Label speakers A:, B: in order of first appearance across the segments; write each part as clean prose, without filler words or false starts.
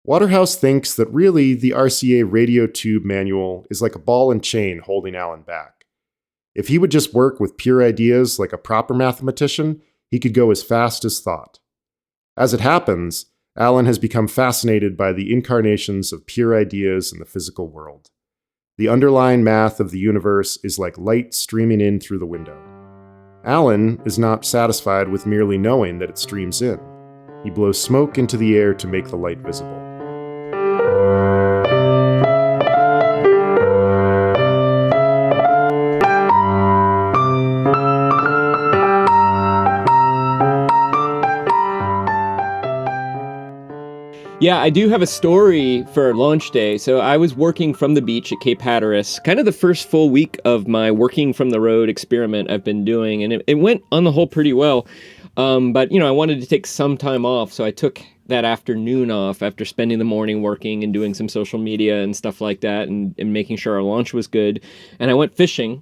A: Waterhouse thinks that really the RCA radio tube manual is like a ball and chain holding Alan back. If he would just work with pure ideas like a proper mathematician, he could go as fast as thought. As it happens, Alan has become fascinated by the incarnations of pure ideas in the physical world. The underlying math of the universe is like light streaming in through the window. Alan is not satisfied with merely knowing that it streams in. He blows smoke into the air to make the light visible.
B: Yeah, I do have a story for launch day. So I was working from the beach at Cape Hatteras, kind of the first full week of my working from the road experiment I've been doing. And it went on the whole pretty well. But, I wanted to take some time off. So I took that afternoon off after spending the morning working and doing some social media and stuff like that and making sure our launch was good. And I went fishing.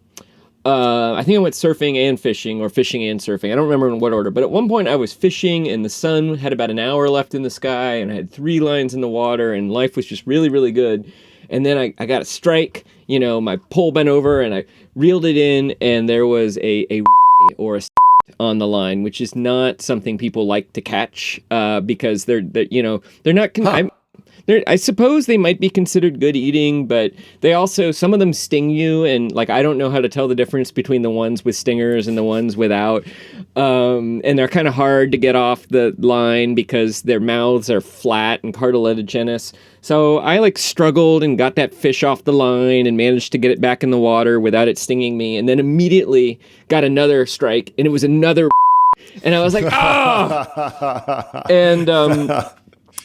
B: I think I went surfing and fishing, or fishing and surfing. I don't remember in what order, but at one point I was fishing and the sun had about an hour left in the sky and I had 3 lines in the water and life was just really, really good. And then I got a strike, my pole bent over and I reeled it in and there was a or a on the line, which is not something people like to catch because they're not... I suppose they might be considered good eating, but they also, some of them sting you, and I don't know how to tell the difference between the ones with stingers and the ones without. And they're kind of hard to get off the line because their mouths are flat and cartilaginous. So I struggled and got that fish off the line and managed to get it back in the water without it stinging me, and then immediately got another strike, and it was another and I was like, ah!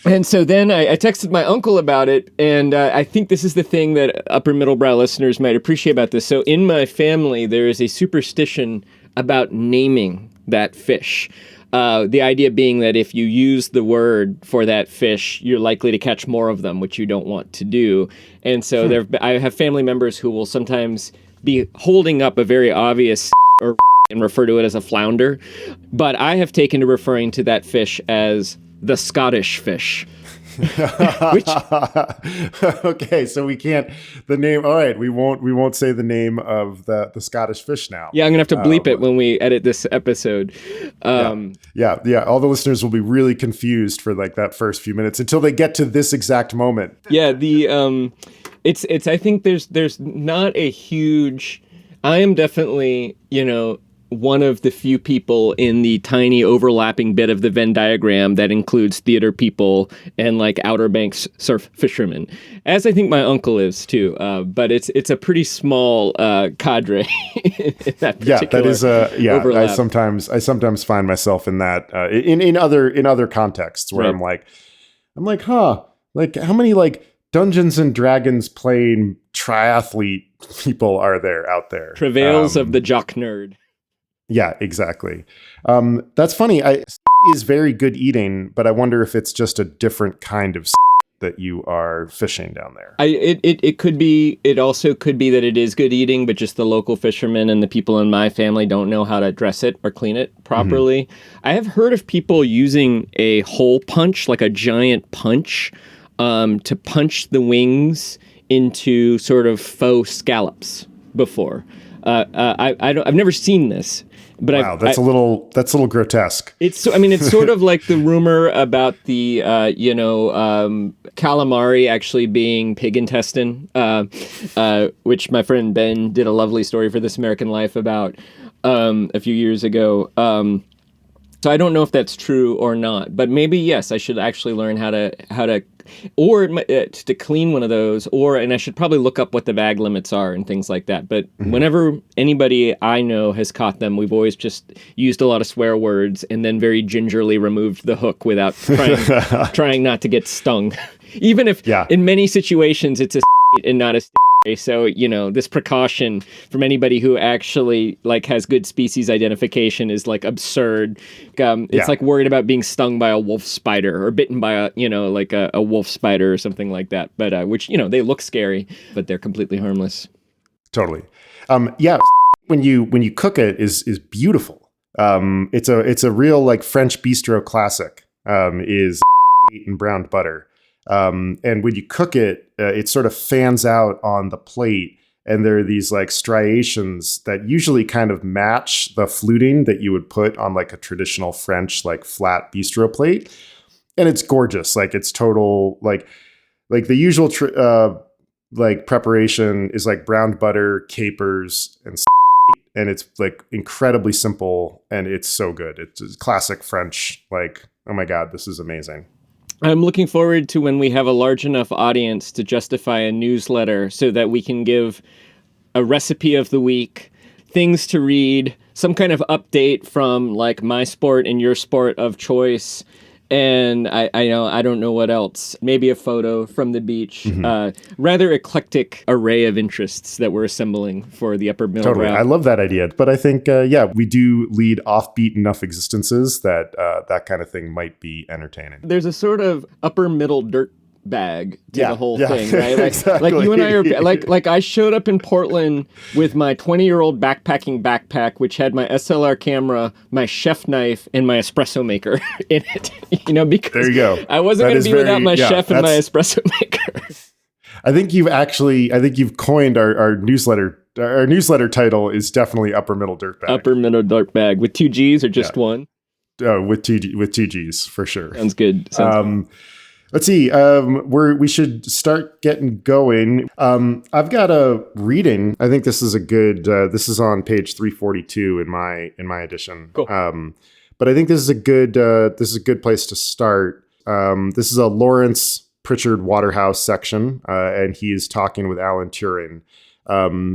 B: And so then I texted my uncle about it, and I think this is the thing that upper middle brow listeners might appreciate about this. So in my family, there is a superstition about naming that fish. The idea being that if you use the word for that fish, you're likely to catch more of them, which you don't want to do. And so I have family members who will sometimes be holding up a very obvious or and refer to it as a flounder. But I have taken to referring to that fish as the Scottish fish. Which...
A: Okay, so we can't the name. All right, we won't say the name of the Scottish fish now.
B: Yeah, I'm gonna have to bleep it when we edit this episode.
A: Yeah. All the listeners will be really confused for that first few minutes until they get to this exact moment.
B: Yeah, it's. I think there's not a huge. I am definitely one of the few people in the tiny overlapping bit of the Venn diagram that includes theater people and Outer Banks surf fishermen, as I think my uncle is too. But it's a pretty small cadre in that particular
A: that is
B: overlap.
A: I sometimes find myself in that in other contexts where
B: right.
A: I'm like, how many Dungeons and Dragons playing triathlete people are there out there?
B: Travails of the jock nerd.
A: Yeah, exactly. That's funny. Is very good eating, but I wonder if it's just a different kind of that you are fishing down there.
B: It could be. It also could be that it is good eating, but just the local fishermen and the people in my family don't know how to dress it or clean it properly. Mm-hmm. I have heard of people using a hole punch, like a giant punch, to punch the wings into sort of faux scallops before. I've never seen this. But
A: wow, that's a little grotesque.
B: It's sort of like the rumor about the calamari actually being pig intestine, which my friend Ben did a lovely story for This American Life about a few years ago. So I don't know if that's true or not, but maybe yes, I should actually learn how to to clean one of those, and I should probably look up what the bag limits are and things like that. But whenever anybody I know has caught them, we've always just used a lot of swear words and then very gingerly removed the hook without trying not to get stung. Even if in many situations it's a and not a so, this precaution from anybody who actually has good species identification is absurd. It's worried about being stung by a wolf spider or bitten by a wolf spider or something like that. But which, they look scary, but they're completely harmless.
A: Totally. When you cook it is beautiful. It's a real French bistro classic. Is and browned butter. And when you cook it, it sort of fans out on the plate. And there are these like striations that usually kind of match the fluting that you would put on like a traditional French, like flat bistro plate. And it's gorgeous. Like it's total, like the usual, like preparation is like browned butter, capers, and it's like incredibly simple, and it's so good. It's classic French. Like, oh my God, this is amazing.
B: I'm looking forward to when we have a large enough audience to justify a newsletter so that we can give a recipe of the week, things to read, some kind of update from like my sport and your sport of choice. And I don't know what else. Maybe a photo from the beach. Rather eclectic array of interests that we're assembling for the upper middle
A: Totally.
B: route.
A: I love that idea. But I think, we do lead offbeat enough existences that that kind of thing might be entertaining.
B: There's a sort of upper middle dirt bag to the whole thing, right? Like,
A: Exactly.
B: like you and I are like I showed up in Portland with my 20-year-old backpacking backpack, which had my SLR camera, my chef knife, and my espresso maker in it. Because
A: there you go.
B: I wasn't going to be without my chef and my espresso maker.
A: I think you've coined our newsletter. Our newsletter title is definitely Upper Middle Dirt Bag.
B: Upper Middle Dirt Bag with 2 G's or just one?
A: With two G's for sure.
B: Sounds good.
A: Let's see. We should start getting going. I've got a reading. I think this is a good. This is on page 342 in my edition.
B: Cool.
A: But I think this is a good place to start. This is a Lawrence Pritchard Waterhouse section, and he is talking with Alan Turing.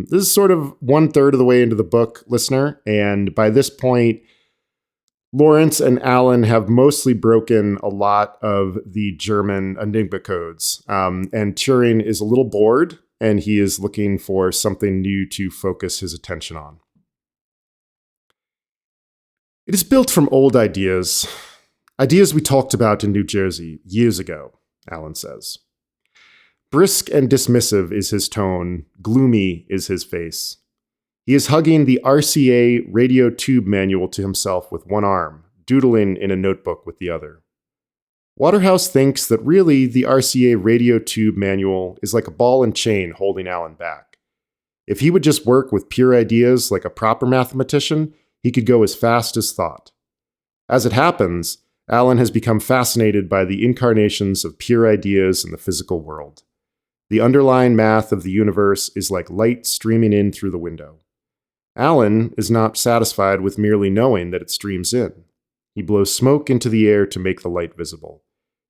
A: This is sort of 1/3 of the way into the book, listener, and by this point, Lawrence and Alan have mostly broken a lot of the German Enigma codes, and Turing is a little bored, and he is looking for something new to focus his attention on. It is built from old ideas we talked about in New Jersey years ago, Alan says. Brisk and dismissive is his tone, gloomy is his face. He is hugging the RCA radio tube manual to himself with one arm, doodling in a notebook with the other. Waterhouse thinks that really the RCA radio tube manual is like a ball and chain holding Alan back. If he would just work with pure ideas like a proper mathematician, he could go as fast as thought. As it happens, Alan has become fascinated by the incarnations of pure ideas in the physical world. The underlying math of the universe is like light streaming in through the window. Alan is not satisfied with merely knowing that it streams in. He blows smoke into the air to make the light visible.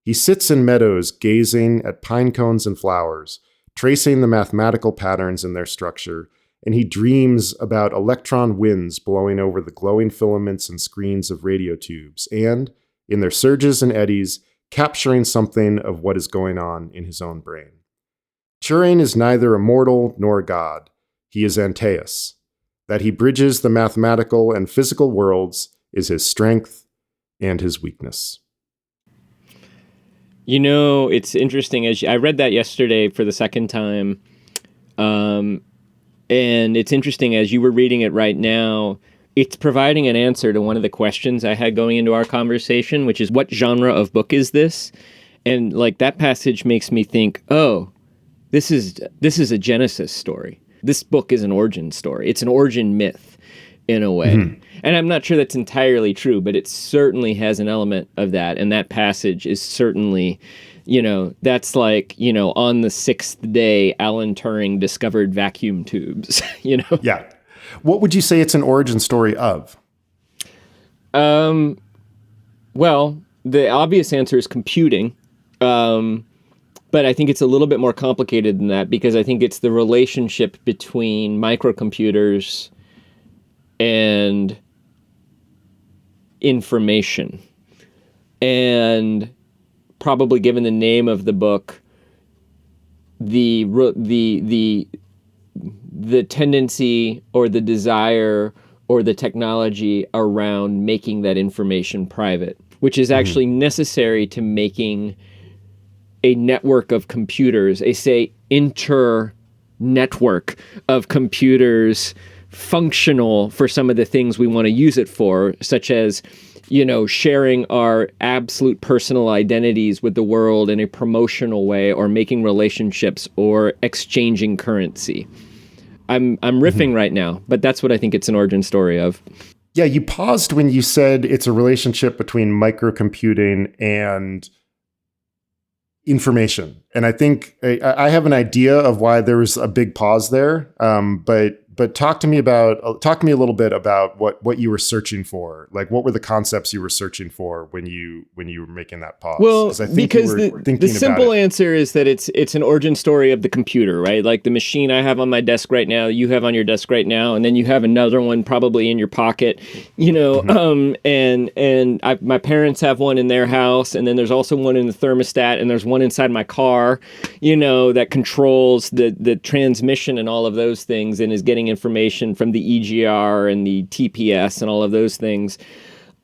A: He sits in meadows gazing at pine cones and flowers, tracing the mathematical patterns in their structure, and he dreams about electron winds blowing over the glowing filaments and screens of radio tubes, and, in their surges and eddies, capturing something of what is going on in his own brain. Turing is neither a mortal nor a god. He is Antaeus. That he bridges the mathematical and physical worlds is his strength and his weakness.
B: It's interesting. I read that yesterday for the second time, and it's interesting as you were reading it right now, it's providing an answer to one of the questions I had going into our conversation, which is what genre of book is this? And like that passage makes me think, oh, this is a Genesis story. This book is an origin story. It's an origin myth in a way. Mm-hmm. And I'm not sure that's entirely true, but it certainly has an element of that. And that passage is certainly, that's like, on the 6th day, Alan Turing discovered vacuum tubes,
A: Yeah. What would you say it's an origin story of?
B: Well, the obvious answer is computing. But I think it's a little bit more complicated than that because I think it's the relationship between microcomputers and information. And probably given the name of the book, the tendency or the desire or the technology around making that information private, which is actually necessary to making a network of computers, a, say, inter-network of computers functional for some of the things we want to use it for, such as, sharing our absolute personal identities with the world in a promotional way, or making relationships, or exchanging currency. I'm riffing right now, but that's what I think it's an origin story of.
A: Yeah, you paused when you said it's a relationship between microcomputing and information. And I think I have an idea of why there was a big pause there. But talk to me a little bit about what you were searching for. Like, what were the concepts you were searching for when you were making that pause?
B: Well, because the simple answer is that it's an origin story of the computer, right? Like the machine I have on my desk right now, you have on your desk right now, and then you have another one probably in your pocket, my parents have one in their house, and then there's also one in the thermostat, and there's one inside my car, that controls the transmission and all of those things, and is getting information from the EGR and the TPS and all of those things.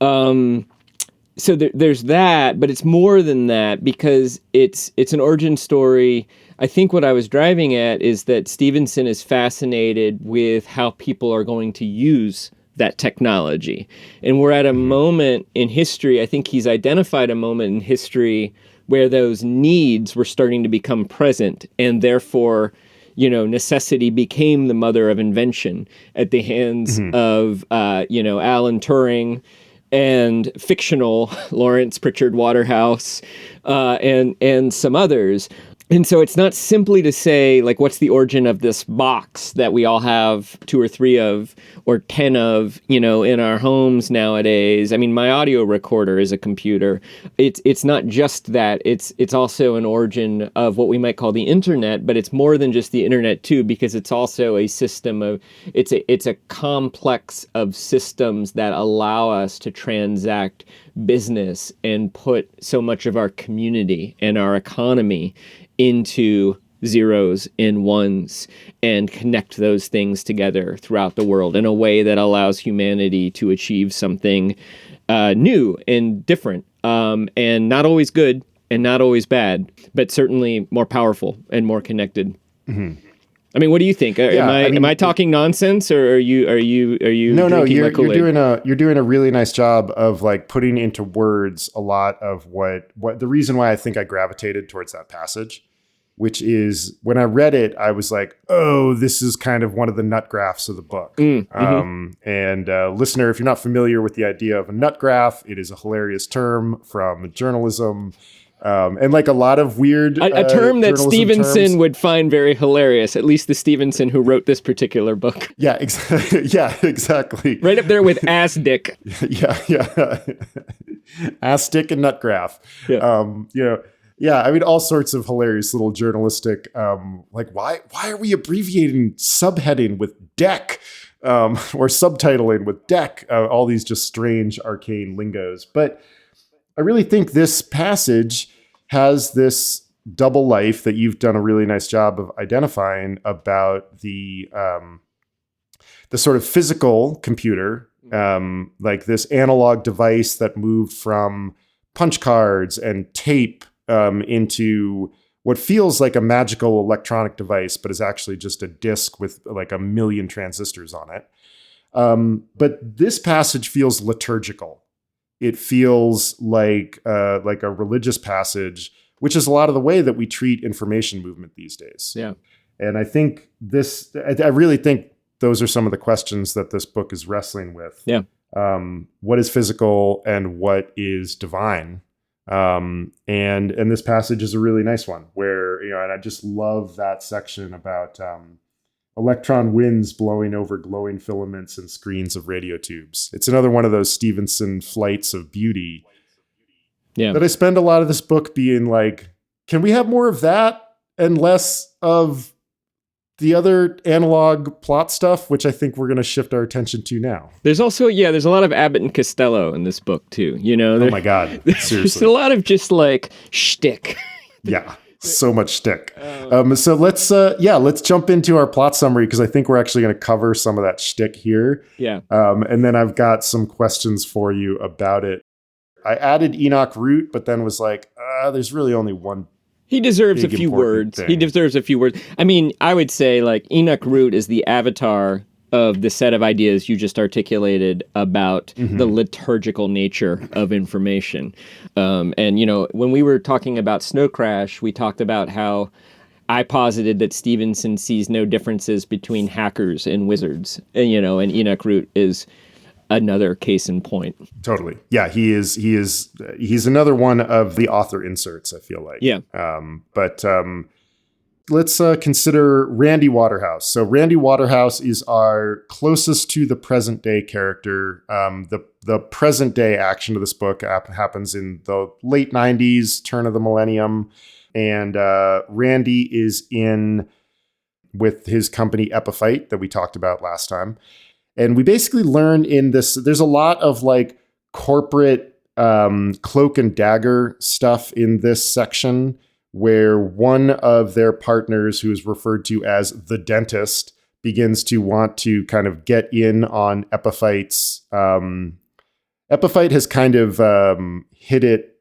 B: So there's that, but it's more than that, because it's an origin story. I think what I was driving at is that Stephenson is fascinated with how people are going to use that technology. And we're at a moment in history, I think he's identified a moment in history where those needs were starting to become present, and therefore, necessity became the mother of invention at the hands of, Alan Turing and fictional Lawrence Pritchard Waterhouse, and some others. And so it's not simply to say, like, what's the origin of this box that we all have 2 or 3 of, or 10 of, in our homes nowadays. I mean, my audio recorder is a computer. It's not just that. It's also an origin of what we might call the internet, but it's more than just the internet too, because it's also a system of, it's a complex of systems that allow us to transact business and put so much of our community and our economy into zeros and ones, and connect those things together throughout the world in a way that allows humanity to achieve something new and different, and not always good and not always bad, but certainly more powerful and more connected. Mm-hmm. I mean, what do you think? Am I talking nonsense, or are you
A: No, you're doing a really nice job of like putting into words a lot of what the reason why I think I gravitated towards that passage, which is when I read it, I was like, oh, this is kind of one of the nut graphs of the book. Listener, if you're not familiar with the idea of a nut graph, it is a hilarious term from journalism. And like a lot of weird
B: a term that Stephenson would find very hilarious, at least the Stephenson who wrote this particular book.
A: Yeah, exactly.
B: Right up there with ass dick.
A: Yeah. Ass dick and nut graph. Yeah. I mean, all sorts of hilarious little journalistic, like why are we abbreviating subheading with deck, or subtitling with deck? All these just strange arcane lingos, but I really think this passage has this double life that you've done a really nice job of identifying about the sort of physical computer, like this analog device that moved from punch cards and tape into what feels like a magical electronic device, but is actually just a disk with like 1 million transistors on it. But this passage feels liturgical. It feels like a religious passage, which is a lot of the way that we treat information movement these days.
B: Yeah.
A: And I think I really think those are some of the questions that this book is wrestling with.
B: Yeah.
A: What is physical and what is divine? And this passage is a really nice one where, and I just love that section about, electron winds blowing over glowing filaments and screens of radio tubes. It's another one of those Stephenson flights of beauty. Yeah. That I spend a lot of this book being like, can we have more of that and less of the other analog plot stuff, which I think we're going to shift our attention to now.
B: There's also, there's a lot of Abbott and Costello in this book too.
A: Oh my God. Seriously.
B: There's a lot of just like shtick.
A: Yeah. So much shtick. So let's jump into our plot summary, because I think we're actually going to cover some of that shtick here.
B: Yeah.
A: And then I've got some questions for you about it. I added Enoch Root, but then was like, there's really only one.
B: He deserves a few words.
A: Thing.
B: He deserves a few words. I mean, I would say like Enoch Root is the avatar of the set of ideas you just articulated about the liturgical nature of information. And, when we were talking about Snow Crash, we talked about how I posited that Stephenson sees no differences between hackers and wizards, and Enoch Root is another case in point.
A: Totally. Yeah, he's another one of the author inserts, I feel like.
B: Yeah.
A: But let's consider Randy Waterhouse. So Randy Waterhouse is our closest to the present day character. The present day action of this book happens in the late 90s, turn of the millennium. And Randy is in with his company Epiphyte that we talked about last time. And we basically learn in this, there's a lot of like corporate cloak and dagger stuff in this section, where one of their partners, who is referred to as the dentist, begins to want to kind of get in on Epiphyte's. Epiphyte has kind of hit it,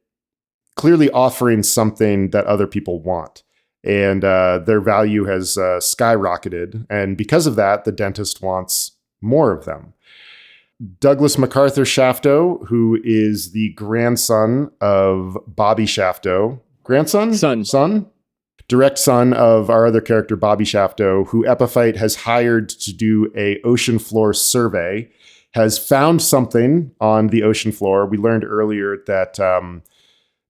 A: clearly offering something that other people want. And their value has skyrocketed. And because of that, the dentist wants more of them. Douglas MacArthur Shafto, who is the grandson of Bobby Shafto. Grandson? Son? Direct son of our other character, Bobby Shafto, who Epiphyte has hired to do a ocean floor survey, has found something on the ocean floor. We learned earlier that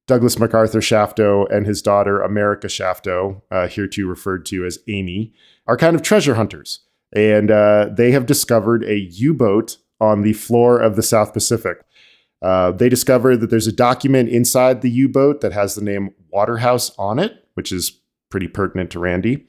A: Douglas MacArthur Shafto and his daughter, America Shafto, hereto referred to as Amy, are kind of treasure hunters. And they have discovered a U-boat on the floor of the South Pacific. They discovered that there's a document inside the U-boat that has the name Waterhouse on it, which is pretty pertinent to Randy.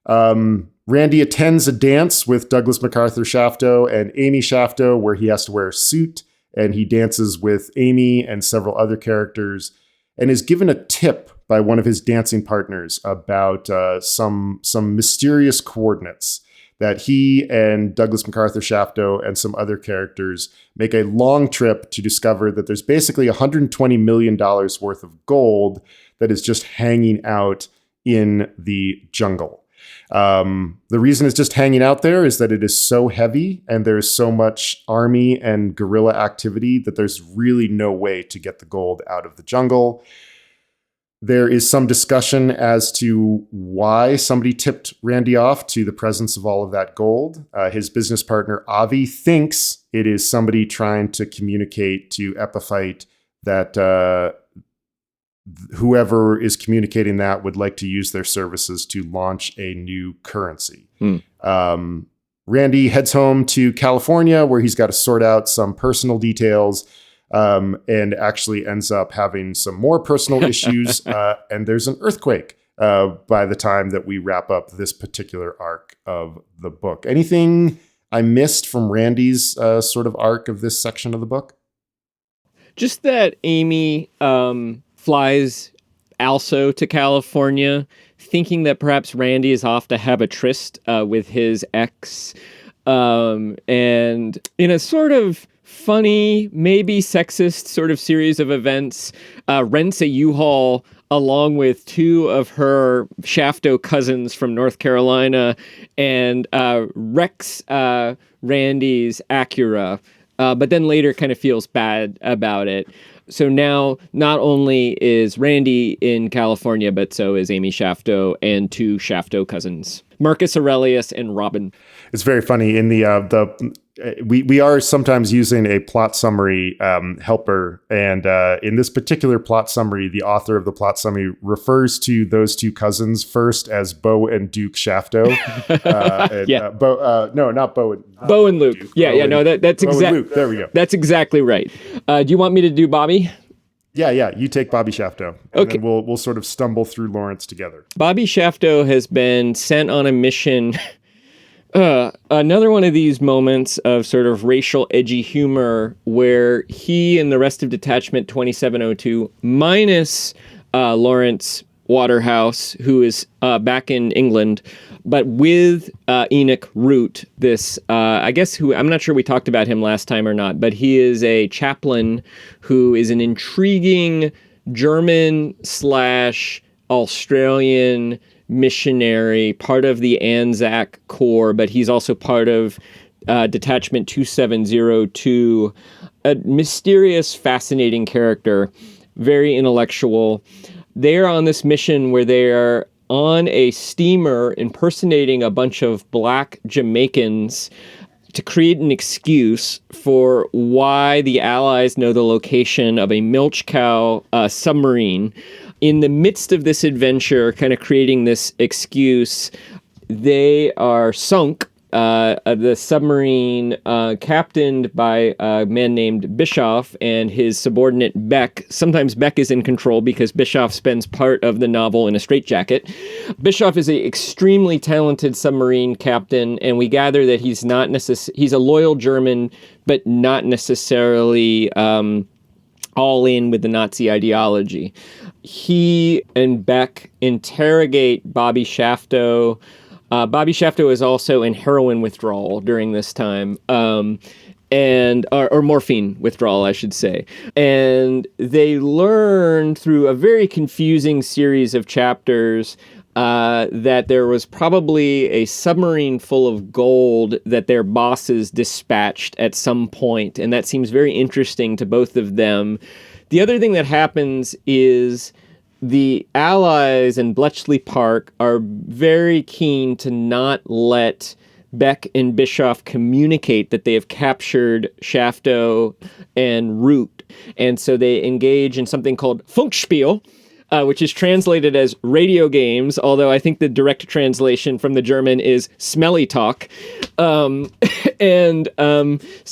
A: Randy attends a dance with Douglas MacArthur Shafto and Amy Shafto, where he has to wear a suit, and he dances with Amy and several other characters, and is given a tip by one of his dancing partners about some mysterious coordinates that he and Douglas MacArthur Shafto and some other characters make a long trip to discover that there's basically $120 million worth of gold that is just hanging out in the jungle. The reason it's just hanging out there is that it is so heavy and there's so much army and guerrilla activity that there's really no way to get the gold out of the jungle. There is some discussion as to why somebody tipped Randy off to the presence of all of that gold. His business partner, Avi, thinks it is somebody trying to communicate to Epiphyte that whoever is communicating that would like to use their services to launch a new currency. Randy heads home to California, where he's got to sort out some personal details. And actually ends up having some more personal issues. And there's an earthquake by the time that we wrap up this particular arc of the book. Anything I missed from Randy's sort of arc of this section of the book?
B: Just that Amy flies also to California, thinking that perhaps Randy is off to have a tryst with his ex. And in a sort of funny, maybe sexist sort of series of events, rents a U-Haul along with two of her Shafto cousins from North Carolina and wrecks Randy's Acura, but then later kind of feels bad about it. So now not only is Randy in California, but so is Amy Shafto and two Shafto cousins, Marcus Aurelius and Robin.
A: It's very funny in we are sometimes using a plot summary helper, and in this particular plot summary, the author of the plot summary refers to those two cousins first as Bo and Duke Shafto. Not Bo and
B: Bo and Luke. Duke, that's exactly.
A: There we go.
B: That's exactly right. Do you want me to do Bobby?
A: Yeah. You take Bobby Shafto. And then we'll sort of stumble through Lawrence together.
B: Bobby Shafto has been sent on a mission. Another one of these moments of sort of racial edgy humor where he and the rest of Detachment 2702, minus Lawrence Waterhouse, who is back in England, but with Enoch Root, this, I'm not sure we talked about him last time or not, but he is a chaplain who is an intriguing German/Australian missionary, part of the Anzac Corps, but he's also part of Detachment 2702, a mysterious, fascinating character, very intellectual. They're on this mission where they are on a steamer impersonating a bunch of black Jamaicans to create an excuse for why the Allies know the location of a milch cow submarine. In the midst of this adventure, kind of creating this excuse, they are sunk. The submarine, captained by a man named Bischoff and his subordinate Beck. Sometimes Beck is in control because Bischoff spends part of the novel in a straitjacket. Bischoff is an extremely talented submarine captain, and we gather that he's a loyal German, but not necessarily all in with the Nazi ideology. He and Beck interrogate Bobby Shafto. Bobby Shafto is also in heroin withdrawal during this time, or morphine withdrawal, I should say. And they learn through a very confusing series of chapters that there was probably a submarine full of gold that their bosses dispatched at some point, and that seems very interesting to both of them. The other thing that happens is the Allies in Bletchley Park are very keen to not let Beck and Bischoff communicate that they have captured Shafto and Root. And so they engage in something called Funkspiel, which is translated as radio games, although I think the direct translation from the German is smelly talk. So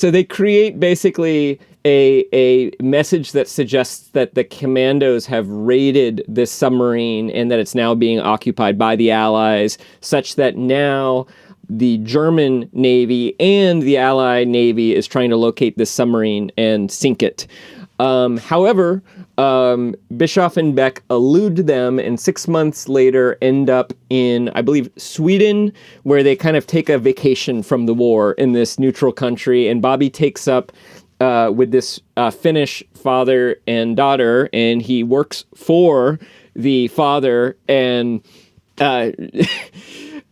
B: they create basically a message that suggests that the commandos have raided this submarine and that it's now being occupied by the Allies, such that now the German Navy and the Allied Navy is trying to locate this submarine and sink it. However, Bischoff and Beck elude them, and 6 months later end up in, I believe, Sweden, where they kind of take a vacation from the war in this neutral country. And Bobby takes up with this Finnish father and daughter, and he works for the father and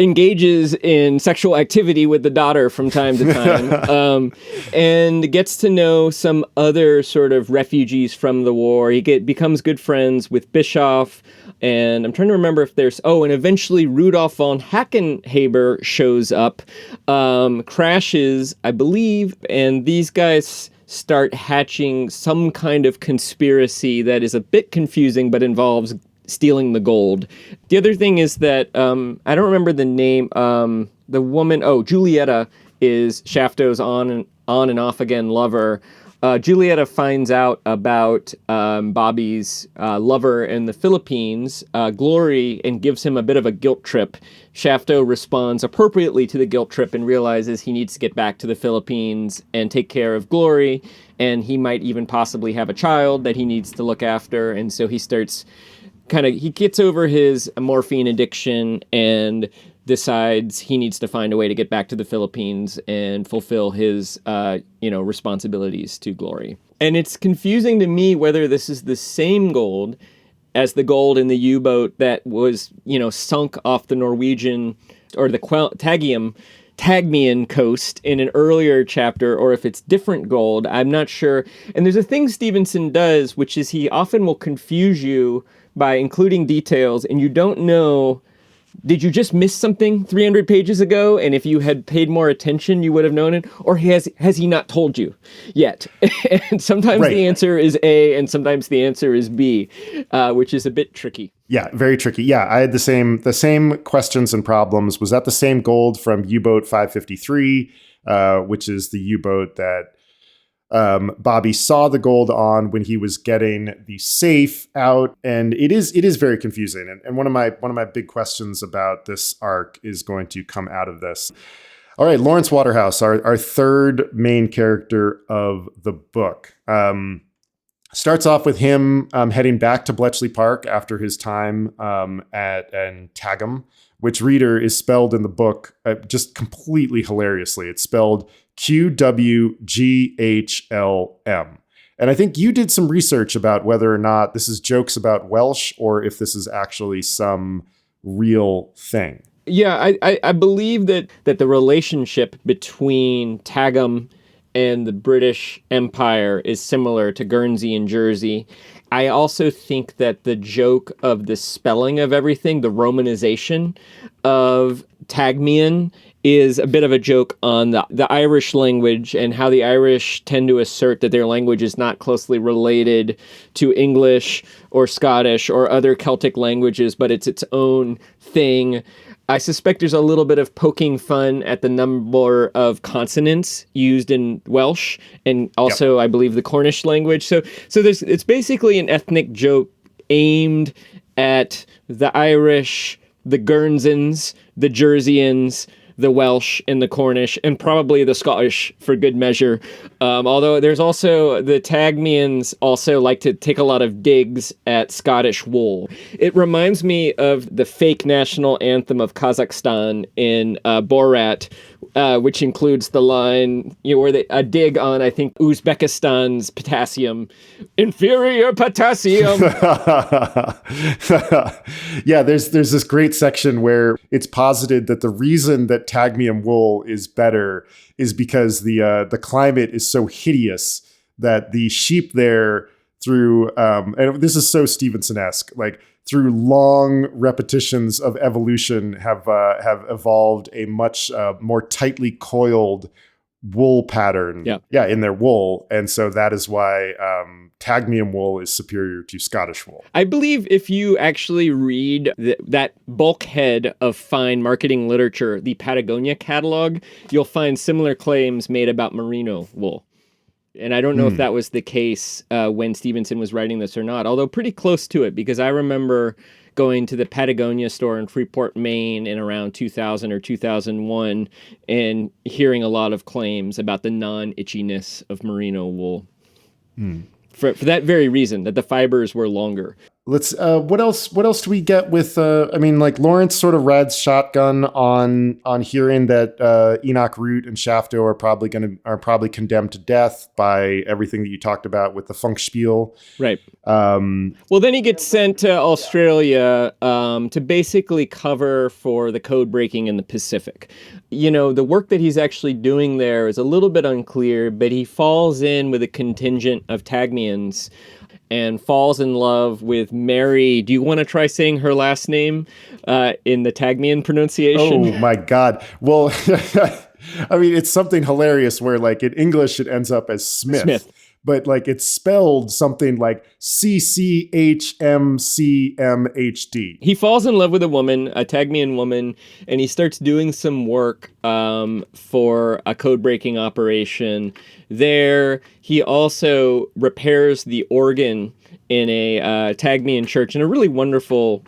B: engages in sexual activity with the daughter from time to time, and gets to know some other sort of refugees from the war. He becomes good friends with Bischoff, and I'm trying to remember if there's... and eventually Rudolf von Hackenhaber shows up, crashes, I believe, and these guys start hatching some kind of conspiracy that is a bit confusing, but involves stealing the gold. The other thing is that, I don't remember the name, the woman, Julieta is Shafto's on and off again lover. Julieta finds out about Bobby's lover in the Philippines, Glory, and gives him a bit of a guilt trip. Shafto responds appropriately to the guilt trip and realizes he needs to get back to the Philippines and take care of Glory, and he might even possibly have a child that he needs to look after, and so he starts he gets over his morphine addiction and decides he needs to find a way to get back to the Philippines and fulfill his, responsibilities to Glory. And it's confusing to me whether this is the same gold as the gold in the U-boat that was, sunk off the Norwegian or the Tagmian coast in an earlier chapter, or if it's different gold. I'm not sure. And there's a thing Stephenson does, which is he often will confuse you by including details, and you don't know, did you just miss something 300 pages ago? And if you had paid more attention, you would have known it. Or has he not told you yet? And sometimes the answer is A, and sometimes the answer is B, which is a bit tricky.
A: Yeah, very tricky. Yeah, I had the same questions and problems. Was that the same gold from U-boat 553, which is the U-boat that Bobby saw the gold on when he was getting the safe out? And it is very confusing. And one of my big questions about this arc is going to come out of this. All right, Lawrence Waterhouse, our third main character of the book. Starts off with him heading back to Bletchley Park after his time at Tagum, which, reader, is spelled in the book just completely hilariously. It's spelled QWGHLM. And I think you did some research about whether or not this is jokes about Welsh or if this is actually some real thing.
B: Yeah, I believe that the relationship between Tagum and the British Empire is similar to Guernsey and Jersey. I also think that the joke of the spelling of everything, the romanization of Tagmian, is a bit of a joke on the Irish language and how the Irish tend to assert that their language is not closely related to English or Scottish or other Celtic languages, but it's its own thing. I suspect there's a little bit of poking fun at the number of consonants used in Welsh and also, I believe, the Cornish language. So it's basically an ethnic joke aimed at the Irish, the Guernseyans, the Jerseyans, the Welsh and the Cornish, and probably the Scottish for good measure. Although there's also the Tagmians also like to take a lot of digs at Scottish wool. It reminds me of the fake national anthem of Kazakhstan in Borat, which includes the line, where a dig on, I think, Uzbekistan's potassium. Inferior potassium.
A: Yeah, there's this great section where it's posited that the reason that Tagmian wool is better is because the climate is so hideous that the sheep there through, and this is so Stephenson-esque, like through long repetitions of evolution have evolved a much more tightly coiled wool pattern in their wool. And so that is why Tagmian wool is superior to Scottish wool.
B: I believe if you actually read that bulkhead of fine marketing literature, the Patagonia catalog, you'll find similar claims made about merino wool. And I don't know if that was the case when Stephenson was writing this or not, although pretty close to it, because I remember going to the Patagonia store in Freeport, Maine in around 2000 or 2001 and hearing a lot of claims about the non-itchiness of merino wool. For that very reason, that the fibers were longer.
A: Let's what else do we get with Lawrence sort of rides shotgun on hearing that Enoch Root and Shafto are probably condemned to death by everything that you talked about with the Funkspiel.
B: Right. Well, then he gets sent to Australia to basically cover for the code breaking in the Pacific. The work that he's actually doing there is a little bit unclear, but he falls in with a contingent of Tagmians and falls in love with Mary. Do you want to try saying her last name in the Tagmian pronunciation?
A: Oh, my God. Well, I mean, it's something hilarious where, like, in English, it ends up as Smith. But, like, it's spelled something like CCHMCMHD.
B: He falls in love with a woman, a Tagmian woman, and he starts doing some work for a code-breaking operation. There, he also repairs the organ in a Tagmian church in a really wonderful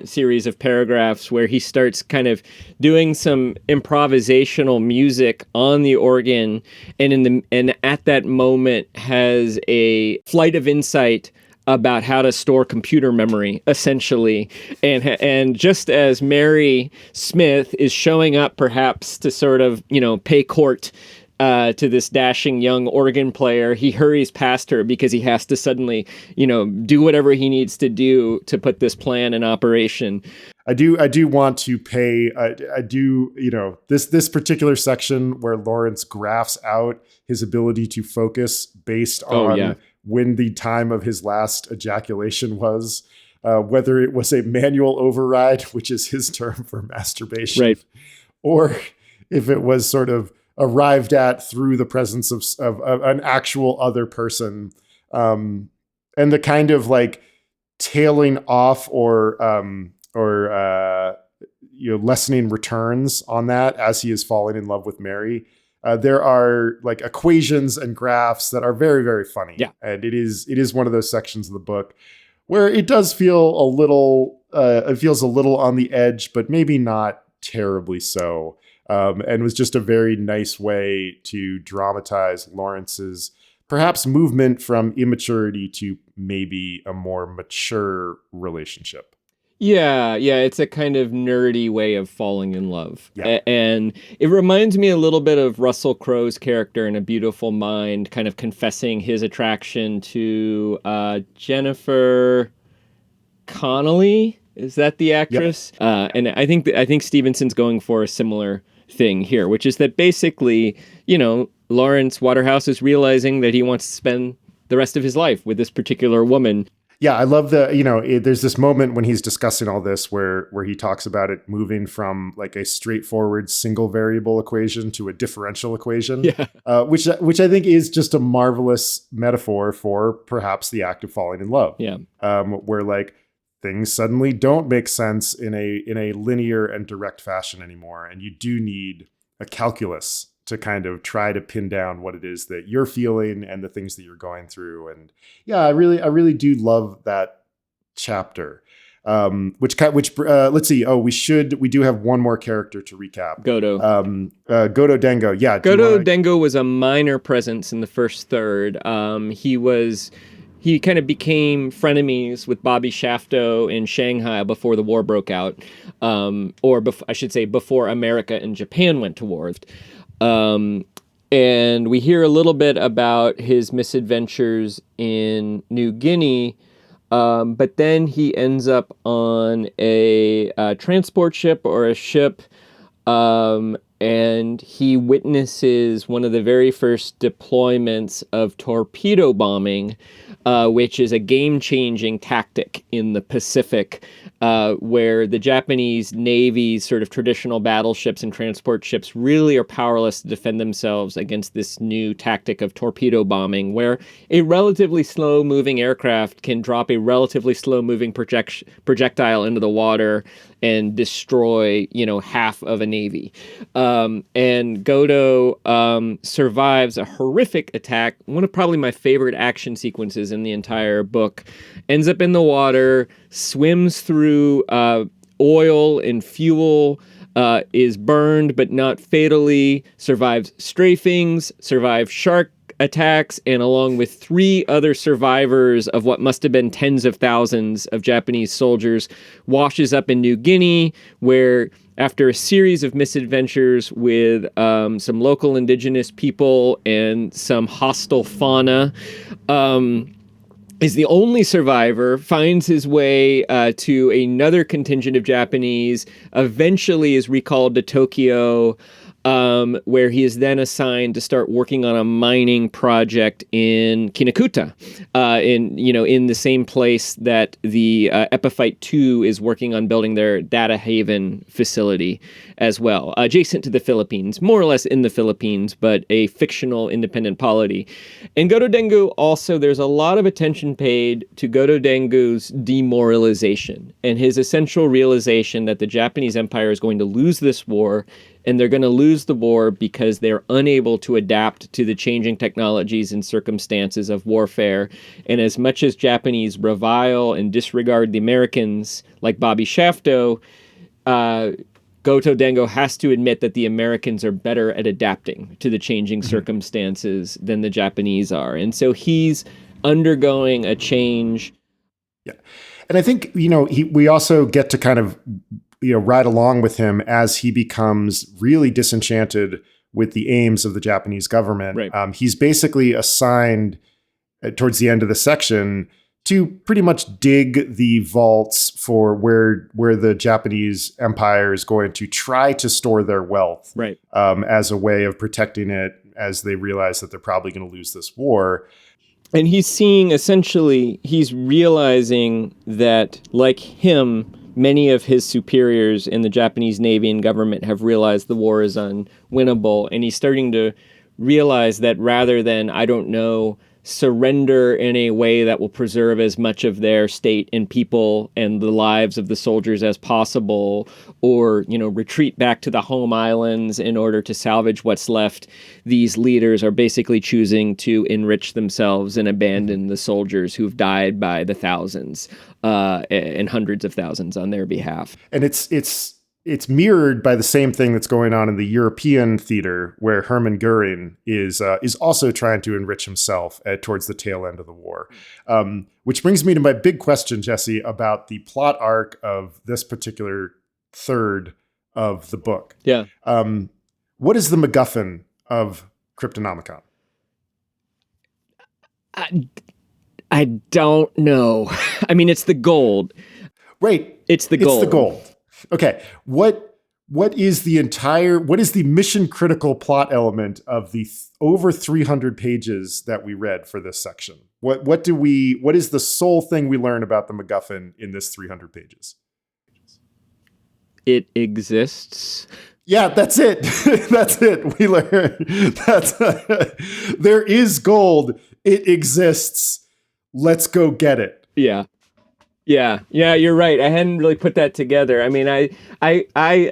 B: series of paragraphs where he starts kind of doing some improvisational music on the organ, and at that moment has a flight of insight about how to store computer memory, essentially. And just as Mary Smith is showing up perhaps to sort of, pay court to this dashing young organ player, he hurries past her because he has to suddenly, do whatever he needs to do to put this plan in operation.
A: I do want to pay, this particular section where Lawrence graphs out his ability to focus based on when the time of his last ejaculation was, whether it was a manual override, which is his term for masturbation,
B: right,
A: or if it was sort of arrived at through the presence of an actual other person, and the kind of like tailing off or lessening returns on that as he is falling in love with Mary. There are like equations and graphs that are very, very funny.
B: Yeah.
A: And it is one of those sections of the book where it does feel a little, it feels a little on the edge, but maybe not terribly so. And was just a very nice way to dramatize Lawrence's perhaps movement from immaturity to maybe a more mature relationship.
B: Yeah, it's a kind of nerdy way of falling in love.
A: Yeah.
B: And it reminds me a little bit of Russell Crowe's character in A Beautiful Mind, kind of confessing his attraction to Jennifer Connelly. Is that the actress? Yep. And I think Stephenson's going for a similar thing here, which is that basically, Lawrence Waterhouse is realizing that he wants to spend the rest of his life with this particular woman.
A: Yeah, I love there's this moment when he's discussing all this where he talks about it moving from like a straightforward single variable equation to a differential equation, which I think is just a marvelous metaphor for perhaps the act of falling in love.
B: Yeah.
A: Where like things suddenly don't make sense in a linear and direct fashion anymore. And you do need a calculus to kind of try to pin down what it is that you're feeling and the things that you're going through. And yeah, I really do love that chapter. Let's see. Oh, we do have one more character to recap.
B: Godo.
A: Godo Dengo. Yeah.
B: Godo Dengo was a minor presence in the first third. He kind of became frenemies with Bobby Shafto in Shanghai before the war broke out, I should say before America and Japan went to war. And we hear a little bit about his misadventures in New Guinea, but then he ends up on a transport ship or a ship, and he witnesses one of the very first deployments of torpedo bombing, which is a game-changing tactic in the Pacific, where the Japanese Navy's sort of traditional battleships and transport ships really are powerless to defend themselves against this new tactic of torpedo bombing, where a relatively slow-moving aircraft can drop a relatively slow-moving projectile into the water and destroy, half of a navy. And Godo survives a horrific attack, one of probably my favorite action sequences in the entire book, ends up in the water, swims through oil and fuel, is burned but not fatally, survives strafings, survives shark attacks, and along with 3 other survivors of what must have been tens of thousands of Japanese soldiers, washes up in New Guinea, where after a series of misadventures with some local indigenous people and some hostile fauna, is the only survivor, finds his way to another contingent of Japanese, eventually is recalled to Tokyo, where he is then assigned to start working on a mining project in Kinakuta, in the same place that the Epiphyte 2 is working on building their data haven facility as well, adjacent to the Philippines, more or less in the Philippines, but a fictional independent polity. In Godo Dengo also, there's a lot of attention paid to Godo Dengo's demoralization and his essential realization that the Japanese Empire is going to lose this war, and they're going to lose the war because they're unable to adapt to the changing technologies and circumstances of warfare. And as much as Japanese revile and disregard the Americans, like Bobby Shafto, Goto Dengo has to admit that the Americans are better at adapting to the changing circumstances than the Japanese are. And so he's undergoing a change.
A: Yeah. And I think, we also get to kind of ride along with him as he becomes really disenchanted with the aims of the Japanese government.
B: Right.
A: He's basically assigned towards the end of the section to pretty much dig the vaults for where the Japanese Empire is going to try to store their wealth,
B: right,
A: as a way of protecting it as they realize that they're probably going to lose this war.
B: And he's realizing that, like him, many of his superiors in the Japanese Navy and government have realized the war is unwinnable. And he's starting to realize that rather than, surrender in a way that will preserve as much of their state and people and the lives of the soldiers as possible, or, retreat back to the home islands in order to salvage what's left, these leaders are basically choosing to enrich themselves and abandon the soldiers who've died by the thousands and hundreds of thousands on their behalf.
A: And it's mirrored by the same thing that's going on in the European theater, where Hermann Goering is also trying to enrich himself towards the tail end of the war. Which brings me to my big question, Jesse, about the plot arc of this particular third of the book.
B: Yeah.
A: What is the MacGuffin of Cryptonomicon?
B: I don't know. I mean, it's the gold.
A: Right.
B: It's the
A: It's
B: gold.
A: the gold. Okay. What is the mission critical plot element of the over 300 pages that we read for this section? What is the sole thing we learn about the MacGuffin in this 300 pages?
B: It exists.
A: Yeah, that's it. That's it. We learn there is gold. It exists. Let's go get it.
B: Yeah. Yeah, you're right. I hadn't really put that together. I mean, I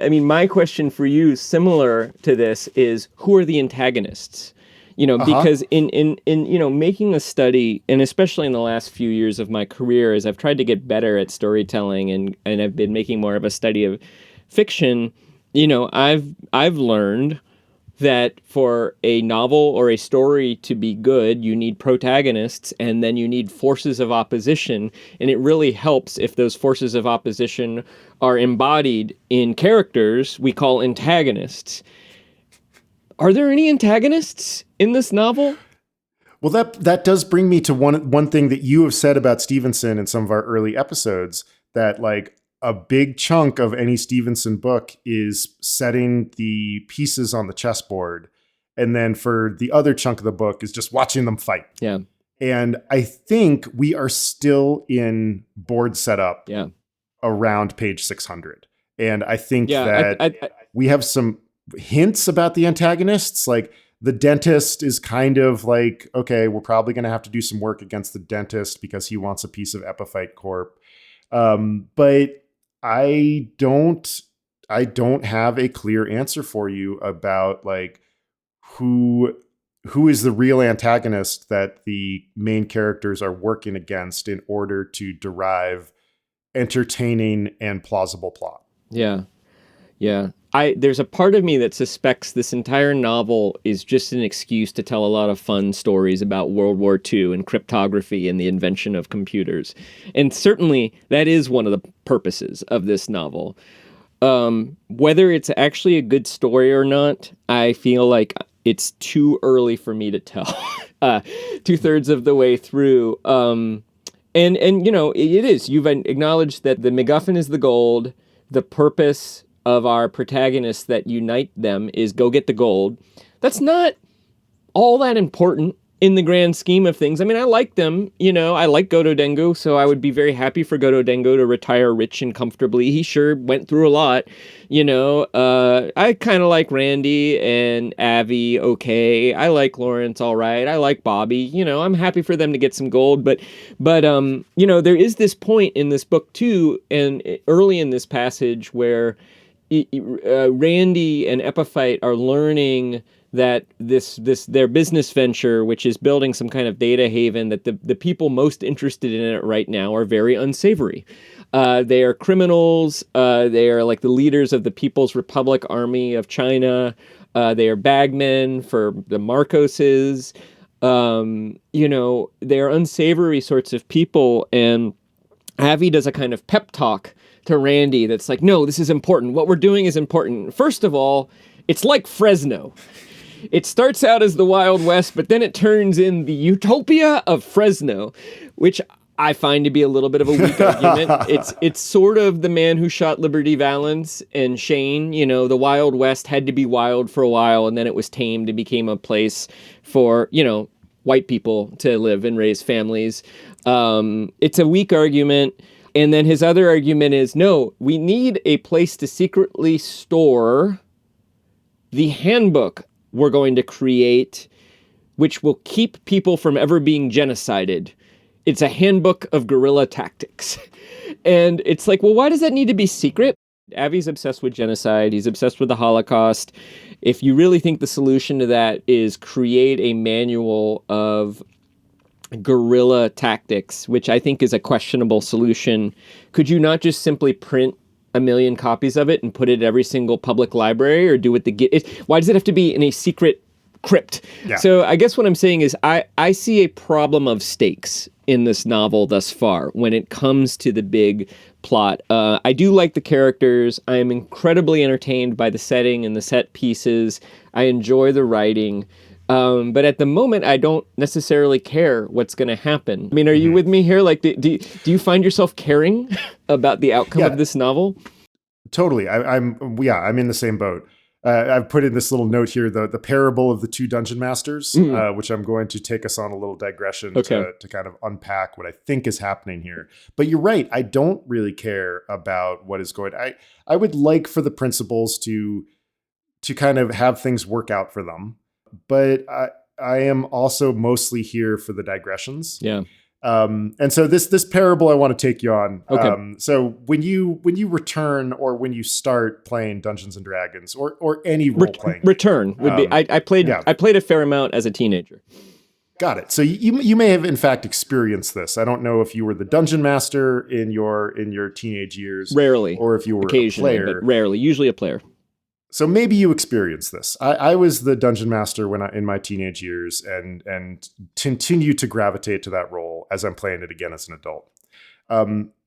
B: mean, my question for you, similar to this, is who are the antagonists? Because in making a study, and especially in the last few years of my career, as I've tried to get better at storytelling, and I've been making more of a study of fiction, I've learned that for a novel or a story to be good, you need protagonists and then you need forces of opposition. And it really helps if those forces of opposition are embodied in characters we call antagonists. Are there any antagonists in this novel?
A: Well, that does bring me to one thing that you have said about Stephenson in some of our early episodes, that like a big chunk of any Stephenson book is setting the pieces on the chessboard. And then for the other chunk of the book is just watching them fight.
B: Yeah.
A: And I think we are still in board setup around page 600. And I think that we have some hints about the antagonists. Like the dentist is kind of like, okay, we're probably going to have to do some work against the dentist because he wants a piece of Epiphyte Corp. But I don't have a clear answer for you about like who is the real antagonist that the main characters are working against in order to derive entertaining and plausible plot.
B: Yeah. There's a part of me that suspects this entire novel is just an excuse to tell a lot of fun stories about World War II and cryptography and the invention of computers. And certainly that is one of the purposes of this novel. Whether it's actually a good story or not, I feel like it's too early for me to tell. 2/3 of the way through. And it is. You've acknowledged that the MacGuffin is the gold. The purpose of our protagonists that unite them is go get the gold. That's not all that important in the grand scheme of things. I mean, I like them, I like Goto Dengo, so I would be very happy for Goto Dengo to retire rich and comfortably. He sure went through a lot, I kind of like Randy and Avi, okay. I like Lawrence, all right. I like Bobby, I'm happy for them to get some gold, but there is this point in this book too, and early in this passage where Randy and Epiphyte are learning that their business venture, which is building some kind of data haven, that the people most interested in it right now are very unsavory. They are criminals. They are like the leaders of the People's Republic Army of China. They are bagmen for the Marcoses. They are unsavory sorts of people. And Avi does a kind of pep talk to Randy that's like, no, this is important. What we're doing is important. First of all, it's like Fresno. It starts out as the Wild West, but then it turns in the Utopia of Fresno, which I find to be a little bit of a weak argument. It's sort of The Man Who Shot Liberty Valance and Shane. The Wild West had to be wild for a while, and then it was tamed and became a place for, white people to live and raise families. It's a weak argument. And then his other argument is, no, we need a place to secretly store the handbook we're going to create, which will keep people from ever being genocided. It's a handbook of guerrilla tactics. And it's like, well, why does that need to be secret? Avi's obsessed with genocide. He's obsessed with the Holocaust. If you really think the solution to that is create a manual of guerrilla tactics, which I think is a questionable solution, could you not just simply print 1 million copies of it and put it at every single public library, or do it why does it have to be in a secret crypt?
A: Yeah.
B: So I guess what I'm saying is I see a problem of stakes in this novel thus far when it comes to the big plot. I do like the characters. I am incredibly entertained by the setting and the set pieces. I enjoy the writing. But at the moment, I don't necessarily care what's going to happen. I mean, are you with me here? Like, do you find yourself caring about the outcome
A: Yeah,
B: of this novel?
A: totally. I'm in the same boat. I've put in this little note here, the parable of the two dungeon masters, which I'm going to take us on a little digression to kind of unpack what I think is happening here. But you're right. I don't really care about what is going. I would like for the principals to kind of have things work out for them, but I am also mostly here for the digressions.
B: Yeah.
A: And so this parable I want to take you on.
B: Okay.
A: So when you return or when you start playing Dungeons and Dragons or any role playing
B: return would be I played a fair amount as a teenager.
A: Got it. So you may have in fact experienced this. I don't know if you were the dungeon master in your teenage years,
B: Rarely,
A: or if you were
B: occasionally,
A: a player.
B: but rarely, usually a player.
A: So maybe you experienced this. I was the dungeon master in my teenage years, and continue to gravitate to that role as I'm playing it again as an adult.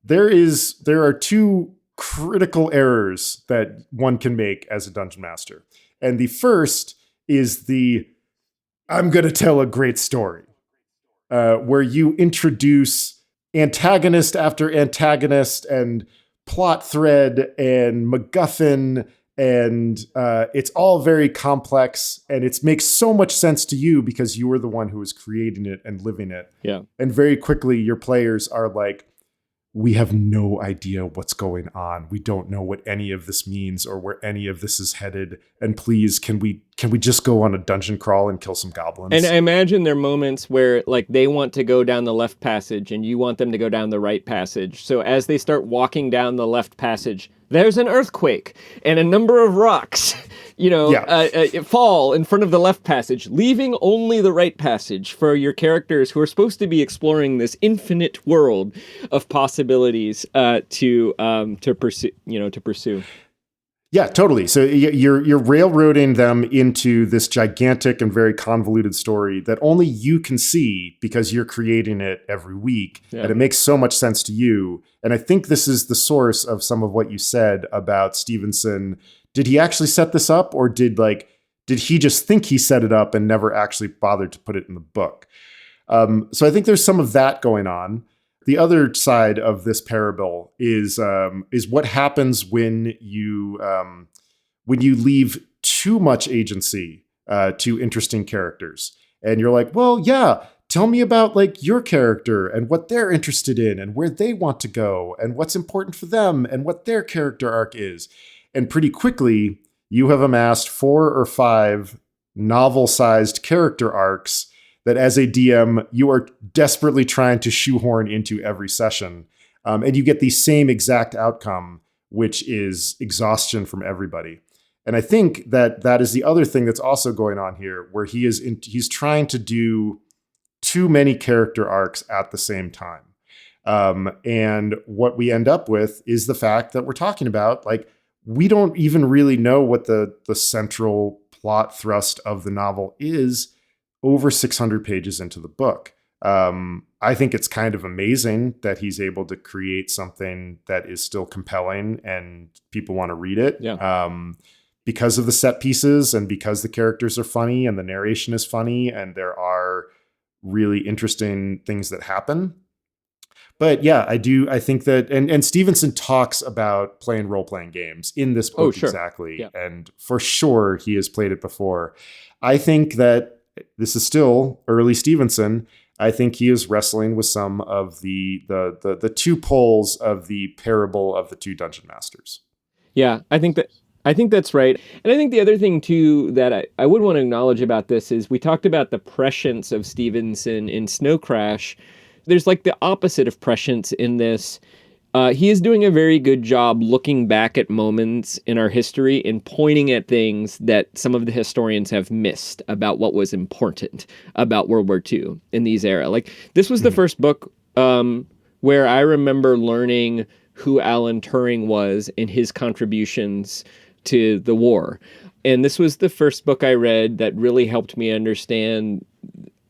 A: There are two critical errors that one can make as a dungeon master, and the first is I'm going to tell a great story, where you introduce antagonist after antagonist and plot thread and MacGuffin. And it's all very complex, and it makes so much sense to you because you were the one who was creating it and living it.
B: Yeah.
A: And very quickly, your players are like, we have no idea what's going on. We don't know what any of this means or where any of this is headed. And please, can we just go on a dungeon crawl and kill some goblins?
B: And I imagine there are moments where like they want to go down the left passage and you want them to go down the right passage. So as they start walking down the left passage, there's an earthquake and a number of rocks, fall in front of the left passage, leaving only the right passage for your characters who are supposed to be exploring this infinite world of possibilities to pursue.
A: Yeah, totally. So you're railroading them into this gigantic and very convoluted story that only you can see because you're creating it every week. Yeah. And it makes so much sense to you. And I think this is the source of some of what you said about Stephenson. Did he actually set this up, or did he just think he set it up and never actually bothered to put it in the book? So I think there's some of that going on. The other side of this parable is what happens when you leave too much agency to interesting characters, and you're like, well, yeah, tell me about like your character and what they're interested in and where they want to go and what's important for them and what their character arc is. And pretty quickly, you have amassed 4 or 5 novel-sized character arcs that as a DM, you are desperately trying to shoehorn into every session. And you get the same exact outcome, which is exhaustion from everybody. And I think that is the other thing that's also going on here, where he's trying to do too many character arcs at the same time. And what we end up with is the fact that we're talking about, like, we don't even really know what the central plot thrust of the novel is over 600 pages into the book. I think it's kind of amazing that he's able to create something that is still compelling and people want to read it.
B: Yeah.
A: Because of the set pieces and because the characters are funny and the narration is funny and there are really interesting things that happen. But yeah, I think that, and Stephenson talks about playing role-playing games in this book.
B: Sure.
A: Exactly.
B: Yeah.
A: And for sure, he has played it before. I think that this is still early Stephenson. I think he is wrestling with some of the two poles of the parable of the two dungeon masters.
B: Yeah, I think that's right. And I think the other thing too that I would want to acknowledge about this is we talked about the prescience of Stephenson in Snow Crash. There's like the opposite of prescience in this. He is doing a very good job looking back at moments in our history and pointing at things that some of the historians have missed about what was important about World War II in these era. Like, this was the first book where I remember learning who Alan Turing was and his contributions to the war. And this was the first book I read that really helped me understand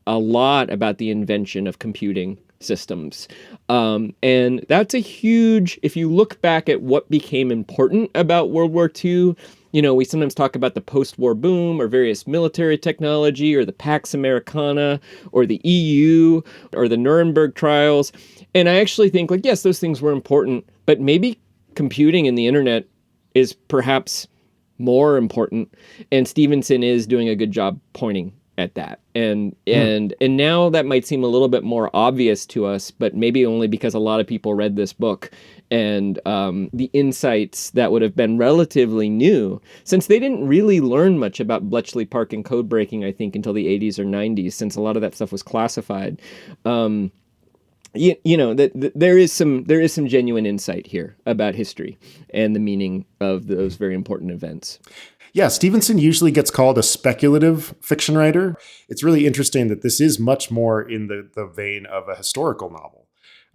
B: a lot about the invention of computing systems. And that's a huge, if you look back at what became important about World War II, we sometimes talk about the post-war boom or various military technology or the Pax Americana or the EU or the Nuremberg trials. And I actually think, like, yes, those things were important, but maybe computing and the internet is perhaps more important. And Stephenson is doing a good job pointing at that. And now that might seem a little bit more obvious to us, but maybe only because a lot of people read this book and the insights that would have been relatively new, since they didn't really learn much about Bletchley Park and code breaking, I think, until the 80s or 90s, since a lot of that stuff was classified. That there is some genuine insight here about history and the meaning of those very important events.
A: Yeah, Stephenson usually gets called a speculative fiction writer. It's really interesting that this is much more in the vein of a historical novel.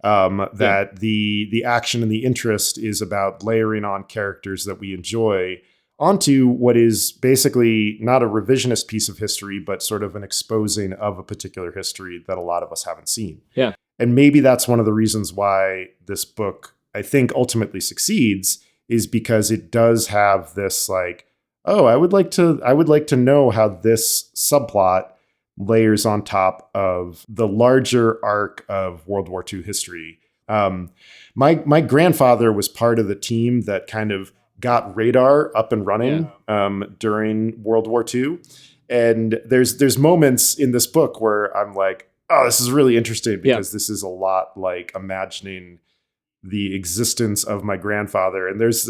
A: That the action and the interest is about layering on characters that we enjoy onto what is basically not a revisionist piece of history, but sort of an exposing of a particular history that a lot of us haven't seen.
B: Yeah.
A: And maybe that's one of the reasons why this book, I think, ultimately succeeds, is because it does have this like, oh, I would like to know how this subplot layers on top of the larger arc of World War II history. My grandfather was part of the team that kind of got radar up and running during World War II. And there's moments in this book where I'm like, oh, this is really interesting because this is a lot like imagining the existence of my grandfather. And there's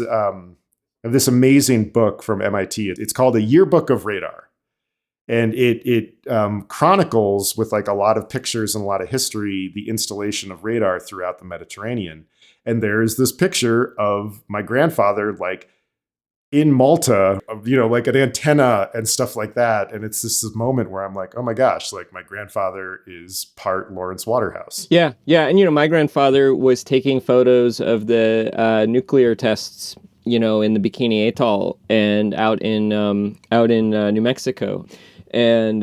A: this amazing book from MIT. It's called A Yearbook of Radar. And it chronicles with like a lot of pictures and a lot of history, the installation of radar throughout the Mediterranean. And there's this picture of my grandfather, like in Malta, like an antenna and stuff like that. And it's this moment where I'm like, oh my gosh, like my grandfather is part Lawrence Waterhouse.
B: Yeah. Yeah. And, my grandfather was taking photos of the nuclear tests, in the Bikini Atoll and out in New Mexico. And,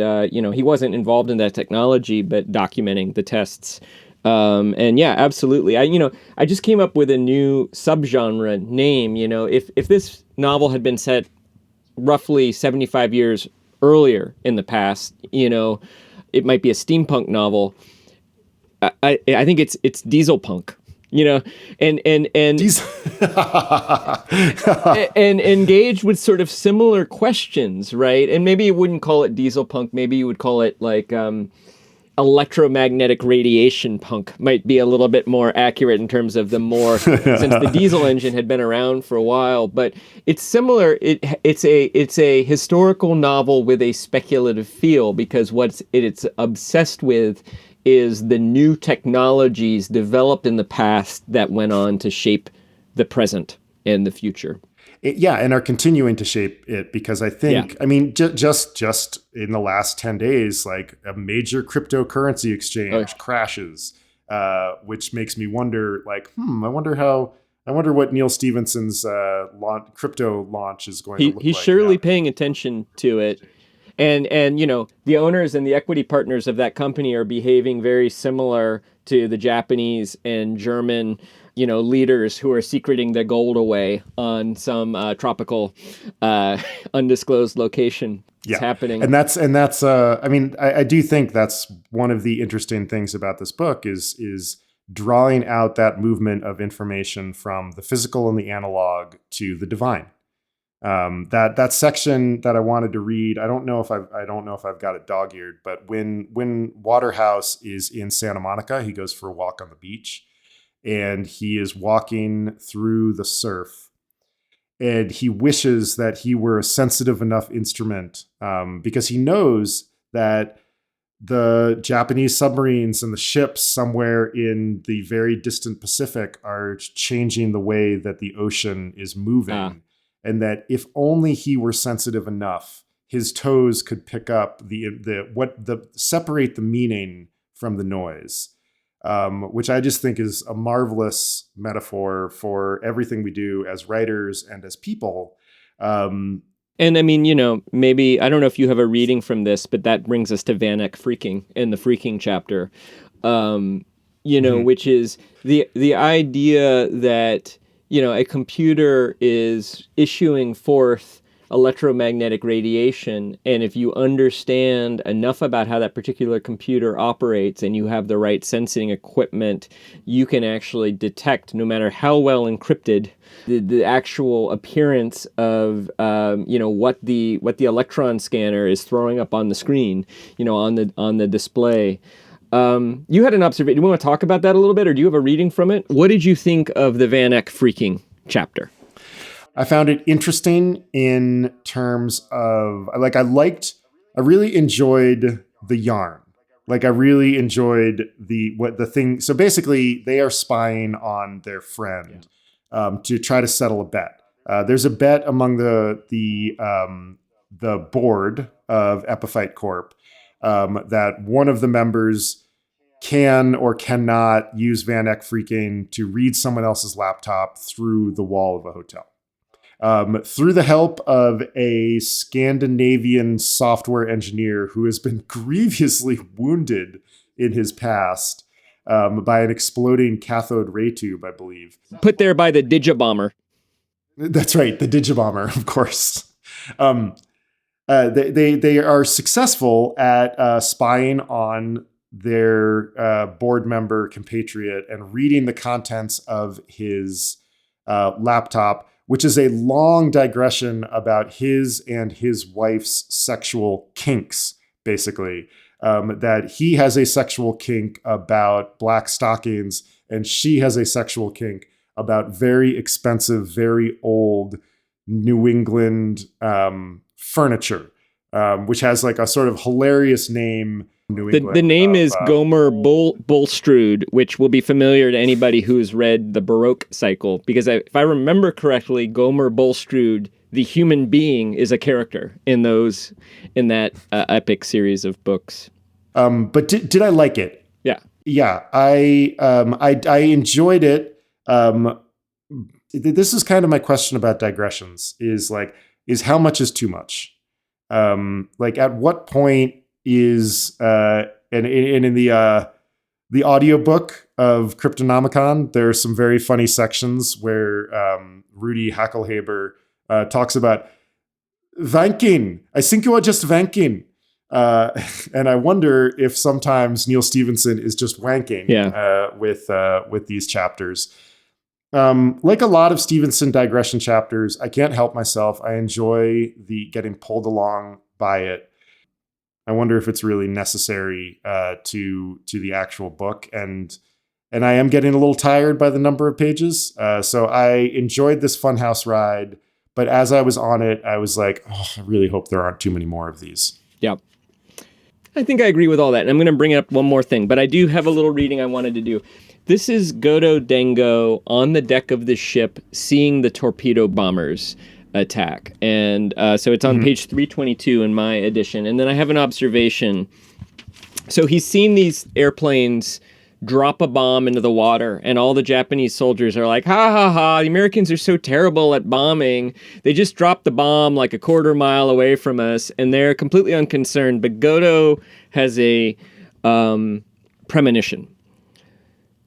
B: he wasn't involved in that technology, but documenting the tests. And yeah, absolutely. I just came up with a new subgenre name. If this novel had been set roughly 75 years earlier in the past, it might be a steampunk novel. I think it's diesel punk. And and engage with sort of similar questions, right? And maybe you wouldn't call it diesel punk. Maybe you would call it like electromagnetic radiation punk might be a little bit more accurate in terms of the more since the diesel engine had been around for a while. But it's similar. It's a historical novel with a speculative feel because what it's obsessed with is the new technologies developed in the past that went on to shape the present and the future.
A: And are continuing to shape it because I think, just in the last 10 days, like a major cryptocurrency exchange crashes, which makes me wonder, like, I wonder what Neal Stephenson's crypto launch is going to look like.
B: He's surely paying attention to it. And the owners and the equity partners of that company are behaving very similar to the Japanese and German, leaders who are secreting their gold away on some tropical, undisclosed location. It's happening.
A: And that's I do think that's one of the interesting things about this book is drawing out that movement of information from the physical and the analog to the divine. That section that I wanted to read, I don't know if I've got it dog-eared, but when Waterhouse is in Santa Monica, he goes for a walk on the beach and he is walking through the surf and he wishes that he were a sensitive enough instrument, because he knows that the Japanese submarines and the ships somewhere in the very distant Pacific are changing the way that the ocean is moving. And that if only he were sensitive enough, his toes could pick up separate the meaning from the noise, which I just think is a marvelous metaphor for everything we do as writers and as people.
B: And I mean, maybe, I don't know if you have a reading from this, but that brings us to Van Eck freaking in the freaking chapter. which is the idea that, a computer is issuing forth electromagnetic radiation, and if you understand enough about how that particular computer operates and you have the right sensing equipment, you can actually detect, no matter how well encrypted, the actual appearance of what the electron scanner is throwing up on the screen, on the display. You had an observation. Do you want to talk about that a little bit, or do you have a reading from it? What did you think of the Van Eck freaking chapter?
A: I found it interesting in terms of, I really enjoyed the yarn. I really enjoyed the thing. So basically, they are spying on their friend to try to settle a bet. There's a bet among the board of Epiphyte Corp that one of the members can or cannot use Van Eck freaking to read someone else's laptop through the wall of a hotel. Through the help of a Scandinavian software engineer who has been grievously wounded in his past by an exploding cathode ray tube, I believe.
B: Put there by the Digibomber.
A: That's right, the Digibomber, of course. They are successful at spying on their board member compatriot and reading the contents of his laptop, which is a long digression about his and his wife's sexual kinks, basically. That he has a sexual kink about black stockings, and she has a sexual kink about very expensive, very old New England furniture, which has a sort of hilarious name.
B: The name is Gomer Bulstrode, which will be familiar to anybody who's read the Baroque cycle, because if I remember correctly, Gomer Bulstrode, the human being, is a character in that epic series of books.
A: But did I like it?
B: Yeah.
A: Yeah, I enjoyed it. This is kind of my question about digressions: is how much is too much? At what point is and in the audiobook of Cryptonomicon, there are some very funny sections where Rudy Hackelhaber talks about wanking. I think you are just wanking. And I wonder if sometimes Neal Stephenson is just wanking with these chapters. Like a lot of Stephenson digression chapters, I can't help myself. I enjoy the getting pulled along by it. I wonder if it's really necessary to the actual book, and I am getting a little tired by the number of pages. So I enjoyed this funhouse ride, but as I was on it, I was like, I really hope there aren't too many more of these.
B: Yeah. I think I agree with all that. And I'm going to bring up one more thing, but I do have a little reading I wanted to do. This is Godo Dengo on the deck of the ship, seeing the torpedo bombers attack. And so it's on page 322 in my edition. And then I have an observation. So he's seen these airplanes drop a bomb into the water, and all the Japanese soldiers are like, ha ha ha, the Americans are so terrible at bombing. They just dropped the bomb like a quarter mile away from us, and they're completely unconcerned. But Godo has a premonition.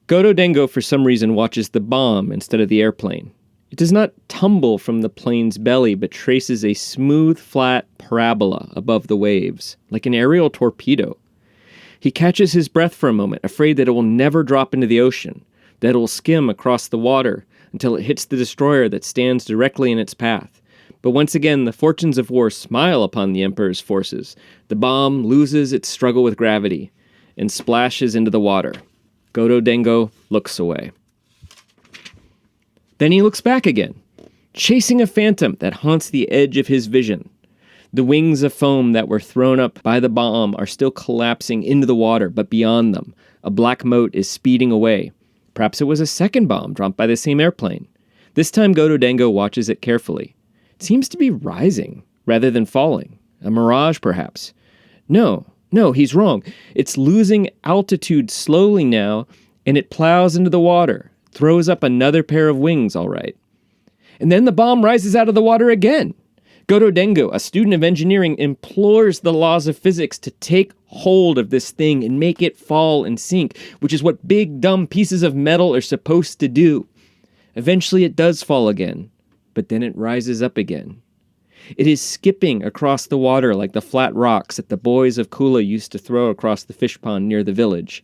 B: Godo Dengo, for some reason, watches the bomb instead of the airplane. It does not tumble from the plane's belly, but traces a smooth, flat parabola above the waves, like an aerial torpedo. He catches his breath for a moment, afraid that it will never drop into the ocean, that it will skim across the water until it hits the destroyer that stands directly in its path. But once again, the fortunes of war smile upon the Emperor's forces. The bomb loses its struggle with gravity and splashes into the water. Godo Dengo looks away. Then he looks back again, chasing a phantom that haunts the edge of his vision. The wings of foam that were thrown up by the bomb are still collapsing into the water, but beyond them, a black mote is speeding away. Perhaps it was a second bomb dropped by the same airplane. This time Godo Dengo watches it carefully. It seems to be rising rather than falling. A mirage, perhaps. No, he's wrong. It's losing altitude slowly now, and it plows into the water, throws up another pair of wings, all right. And then the bomb rises out of the water again. Godo Dengo, a student of engineering, implores the laws of physics to take hold of this thing and make it fall and sink, which is what big, dumb pieces of metal are supposed to do. Eventually it does fall again, but then it rises up again. It is skipping across the water like the flat rocks that the boys of Kula used to throw across the fish pond near the village.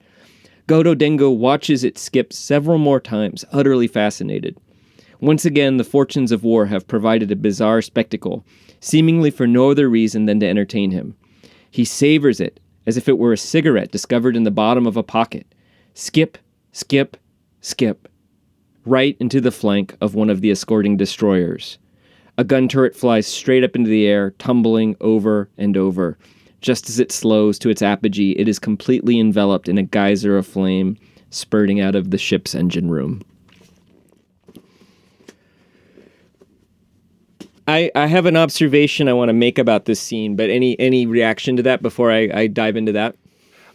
B: Godo Dengo watches it skip several more times, utterly fascinated. Once again, the fortunes of war have provided a bizarre spectacle, seemingly for no other reason than to entertain him. He savors it, as if it were a cigarette discovered in the bottom of a pocket. Skip, skip, skip. Right into the flank of one of the escorting destroyers. A gun turret flies straight up into the air, tumbling over and over. Just as it slows to its apogee, it is completely enveloped in a geyser of flame, spurting out of the ship's engine room. I have an observation I want to make about this scene, but any reaction to that before I dive into that?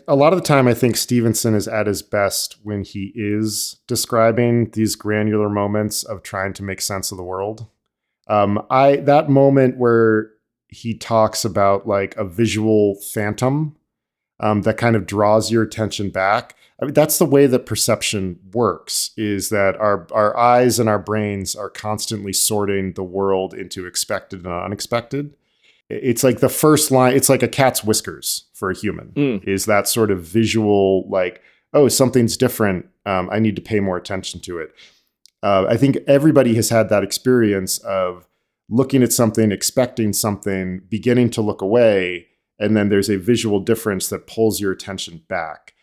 A: A lot of the time, I think Stephenson is at his best when he is describing these granular moments of trying to make sense of the world. That moment where he talks about like a visual phantom that kind of draws your attention back. I mean, that's the way that perception works, is that our eyes and our brains are constantly sorting the world into expected and unexpected. It's like the first line, it's like a cat's whiskers for a human, is that sort of visual, like, oh, something's different. I need to pay more attention to it. I think everybody has had that experience of looking at something, expecting something, beginning to look away, and then there's a visual difference that pulls your attention back.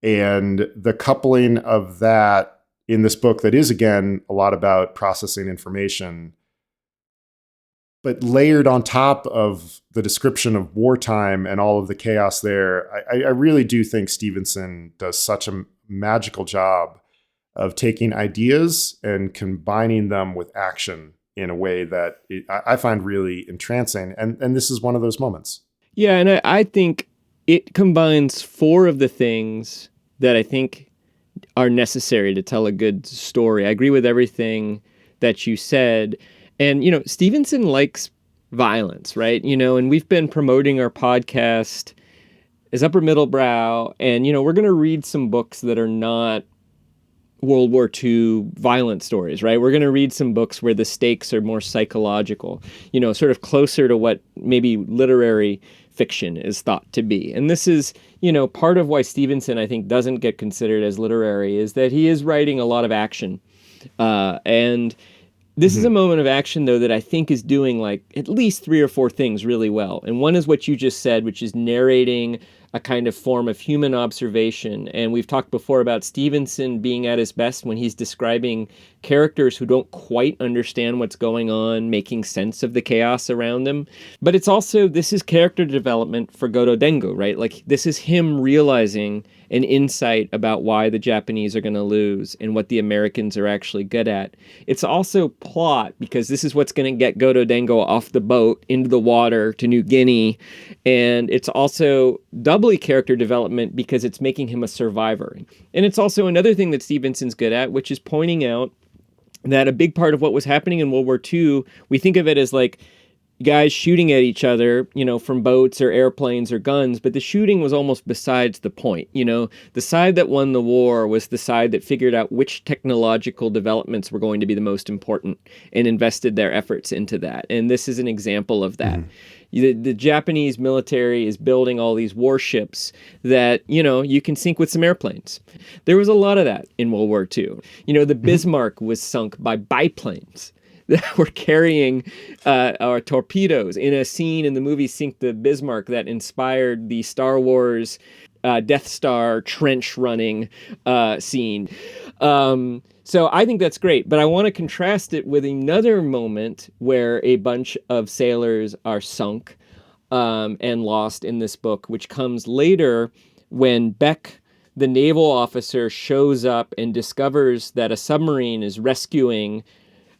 A: And the coupling of that in this book that is, again, a lot about processing information, but layered on top of the description of wartime and all of the chaos there, I really do think Stephenson does such a magical job of taking ideas and combining them with action in a way that I find really entrancing. And this is one of those moments.
B: Yeah, and I think it combines four of the things that I think are necessary to tell a good story. I agree with everything that you said. And, Stephenson likes violence, right? And we've been promoting our podcast as Upper Middle Brow. And, we're going to read some books that are not World War II violent stories, right? We're going to read some books where the stakes are more psychological, sort of closer to what maybe literary fiction is thought to be. And this is, part of why Stephenson, I think, doesn't get considered as literary is that he is writing a lot of action. And this is a moment of action, though, that I think is doing like at least three or four things really well. And one is what you just said, which is narrating a kind of form of human observation. And we've talked before about Stephenson being at his best when he's describing characters who don't quite understand what's going on, making sense of the chaos around them. But it's also, this is character development for Godo Dengo, right? Like, this is him realizing an insight about why the Japanese are going to lose and what the Americans are actually good at. It's also plot, because this is what's going to get Godo Dengo off the boat into the water to New Guinea. And it's also doubly character development because it's making him a survivor. And it's also another thing that Stevenson's good at, which is pointing out that a big part of what was happening in World War II, we think of it as like guys shooting at each other, from boats or airplanes or guns, but the shooting was almost besides the point. The side that won the war was the side that figured out which technological developments were going to be the most important and invested their efforts into that. And this is an example of that. The Japanese military is building all these warships that, you can sink with some airplanes. There was a lot of that in World War II. The Bismarck was sunk by biplanes that were carrying our torpedoes in a scene in the movie Sink the Bismarck that inspired the Star Wars Death Star trench running scene. So I think that's great, but I want to contrast it with another moment where a bunch of sailors are sunk and lost in this book, which comes later when Beck, the naval officer, shows up and discovers that a submarine is rescuing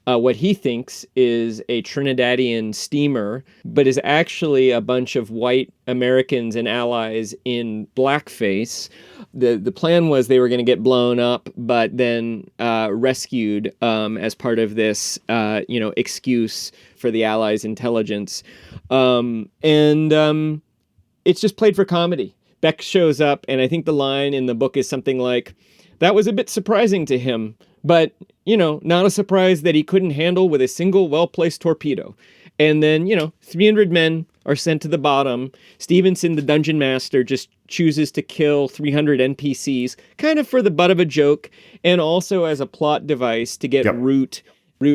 B: what he thinks is a Trinidadian steamer, but is actually a bunch of white Americans and allies in blackface. The plan was they were going to get blown up, but then rescued as part of this, excuse for the Allies' intelligence. And it's just played for comedy, Beck shows up, and I think the line in the book is something like, "That was a bit surprising to him, but, not a surprise that he couldn't handle with a single well-placed torpedo." And then, 300 men are sent to the bottom. Stephenson, the dungeon master, just chooses to kill 300 NPCs, kind of for the butt of a joke, and also as a plot device to get
A: Yep.
B: Root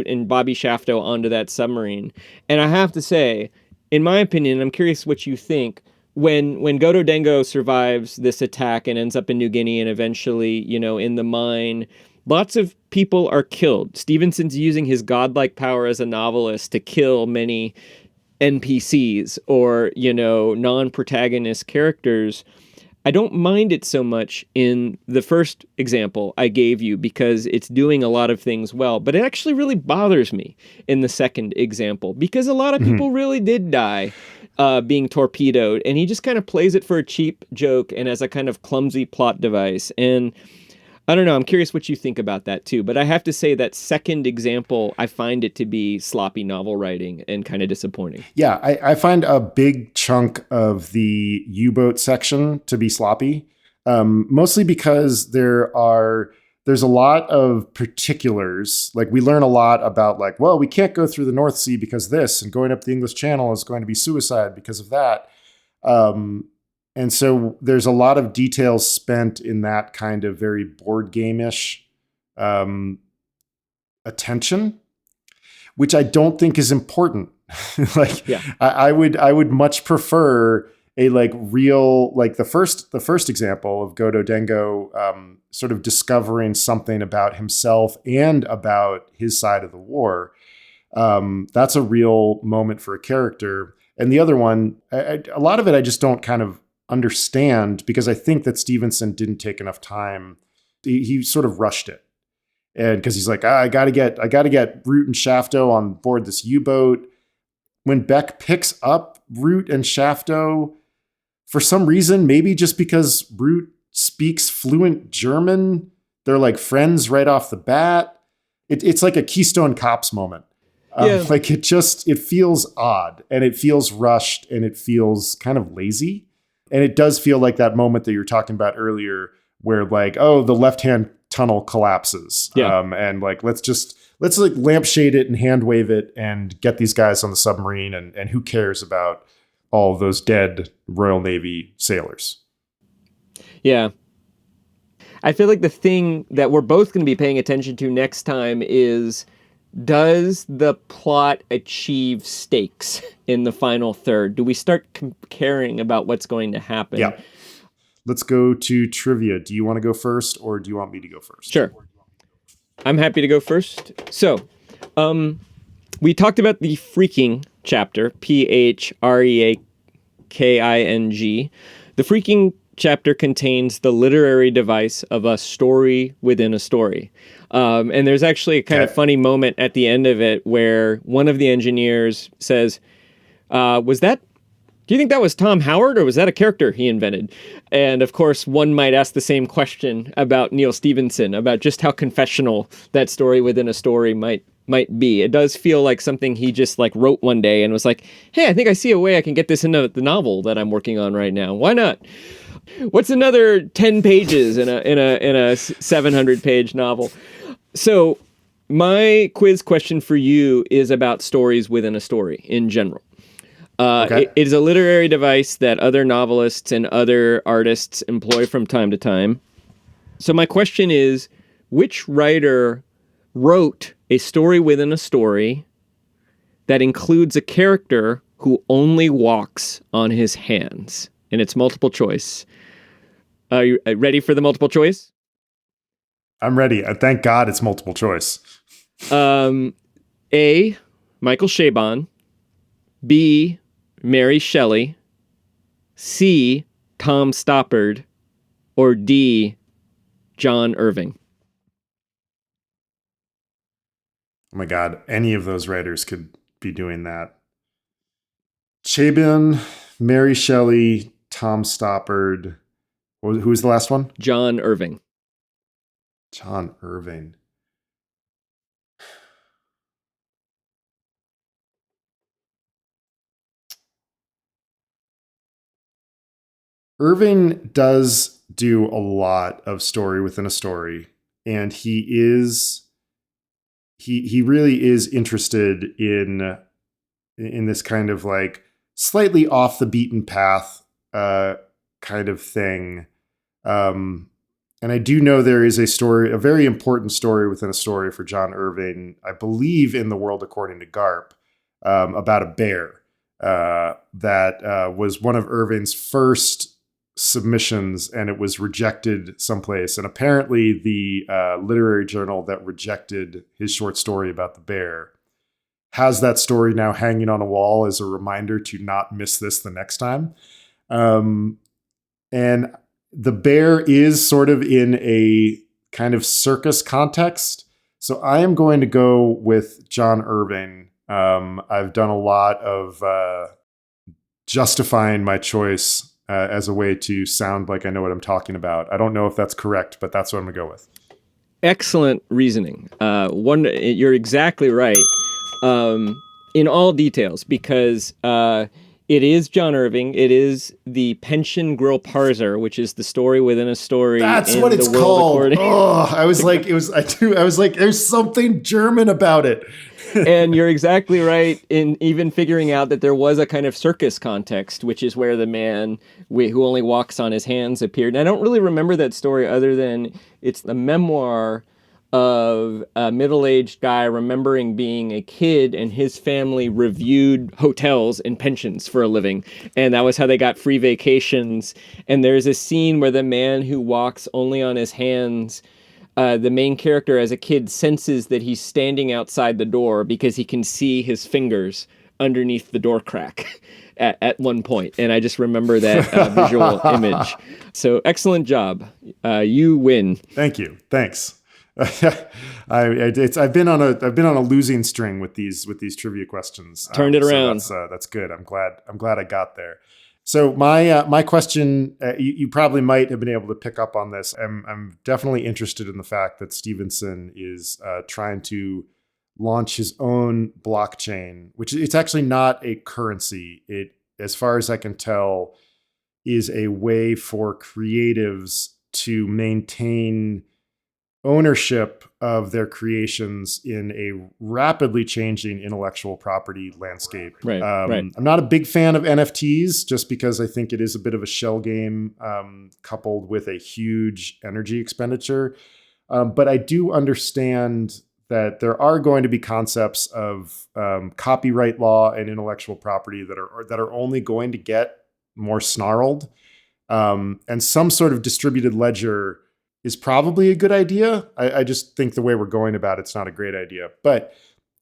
B: and Bobby Shafto onto that submarine. And I have to say, in my opinion, I'm curious what you think, when Godo Dengo survives this attack and ends up in New Guinea and eventually, in the mine, lots of people are killed. Stevenson's using his godlike power as a novelist to kill many NPCs or, non-protagonist characters. I don't mind it so much in the first example I gave you because it's doing a lot of things well, but it actually really bothers me in the second example because a lot of people really did die being torpedoed, and he just kind of plays it for a cheap joke and as a kind of clumsy plot device. And I don't know, I'm curious what you think about that too, but I have to say that second example, I find it to be sloppy novel writing and kind of disappointing.
A: Yeah, I find a big chunk of the U-boat section to be sloppy, mostly because there's a lot of particulars. Like we learn a lot about like, well, we can't go through the North Sea because this, and going up the English Channel is going to be suicide because of that. And so there's a lot of details spent in that kind of very board game-ish attention, which I don't think is important. Like
B: Yeah.
A: I would much prefer a like real, like the first example of Godo Dengo sort of discovering something about himself and about his side of the war. That's a real moment for a character. And the other one, a lot of it I just don't kind of understand because I think that Stephenson didn't take enough time. He sort of rushed it. And because he's like, I gotta get Root and Shafto on board this U-boat. When Beck picks up Root and Shafto, for some reason, maybe just because Root speaks fluent German, they're like friends right off the bat. It's like a Keystone Cops moment.
B: Yeah.
A: Like it feels odd and it feels rushed and it feels kind of lazy. And it does feel like that moment that you were talking about earlier where like, oh, the left-hand tunnel collapses.
B: Yeah.
A: And like, let's like lampshade it and hand wave it and get these guys on the submarine. And who cares about all of those dead Royal Navy sailors?
B: Yeah. I feel like the thing that we're both going to be paying attention to next time is, does the plot achieve stakes in the final third? Do we start caring about what's going to happen?
A: Yeah. Let's go to trivia. Do you want to go first or do you want me to go first?
B: Sure. I'm happy to go first. So, we talked about the Phreaking chapter, Phreaking. The Phreaking chapter contains the literary device of a story within a story. And there's actually a kind of funny moment at the end of it where one of the engineers says, do you think that was Tom Howard or was that a character he invented? And of course, one might ask the same question about Neal Stephenson, about just how confessional that story within a story might be. It does feel like something he just like wrote one day and was like, hey, I think I see a way I can get this into the novel that I'm working on right now. Why not? What's another 10 pages in a 700 page novel? So my quiz question for you is about stories within a story in general.
A: Okay.
B: It is a literary device that other novelists and other artists employ from time to time. So my question is, which writer wrote a story within a story that includes a character who only walks on his hands? And it's multiple choice. Are you ready for the multiple choice?
A: I'm ready. Thank God it's multiple choice.
B: A, Michael Chabon. B, Mary Shelley. C, Tom Stoppard. Or D, John Irving.
A: Oh my God. Any of those writers could be doing that. Chabon, Mary Shelley, Tom Stoppard. Who was the last one?
B: John Irving.
A: John Irving. Irving does do a lot of story within a story, and he really is interested in this kind of like slightly off the beaten path kind of thing. And I do know there is a very important story within a story for John Irving, I believe in The World According to Garp, about a bear that was one of Irving's first submissions, and it was rejected someplace. And apparently the literary journal that rejected his short story about the bear has that story now hanging on a wall as a reminder to not miss this the next time. And the bear is sort of in a kind of circus context. So I am going to go with John Irving. I've done a lot of justifying my choice as a way to sound like I know what I'm talking about. I don't know if that's correct, but that's what I'm going to go with.
B: Excellent reasoning. You're exactly right in all details, because it is John Irving. It is the Pension Grill Parser, which is the story within a story.
A: That's what it's called. Oh, I was like, there's something German about it.
B: And you're exactly right in even figuring out that there was a kind of circus context, which is where the man who only walks on his hands appeared. And I don't really remember that story other than it's the memoir of a middle-aged guy remembering being a kid and his family reviewed hotels and pensions for a living. And that was how they got free vacations. And there's a scene where the man who walks only on his hands, the main character as a kid senses that he's standing outside the door because he can see his fingers underneath the door crack at one point. And I just remember that visual image. So excellent job. You win.
A: Thank you. Thanks. I've been on a losing string with these trivia questions.
B: Turned it around.
A: So that's good. I'm glad I got there. So my question, you probably might have been able to pick up on this. I'm definitely interested in the fact that Stephenson is trying to launch his own blockchain, which it's actually not a currency. It, as far as I can tell, is a way for creatives to maintain ownership of their creations in a rapidly changing intellectual property landscape.
B: Right.
A: I'm not a big fan of NFTs just because I think it is a bit of a shell game coupled with a huge energy expenditure. But I do understand that there are going to be concepts of copyright law and intellectual property that are only going to get more snarled. And some sort of distributed ledger is probably a good idea. I just think the way we're going about it's not a great idea. But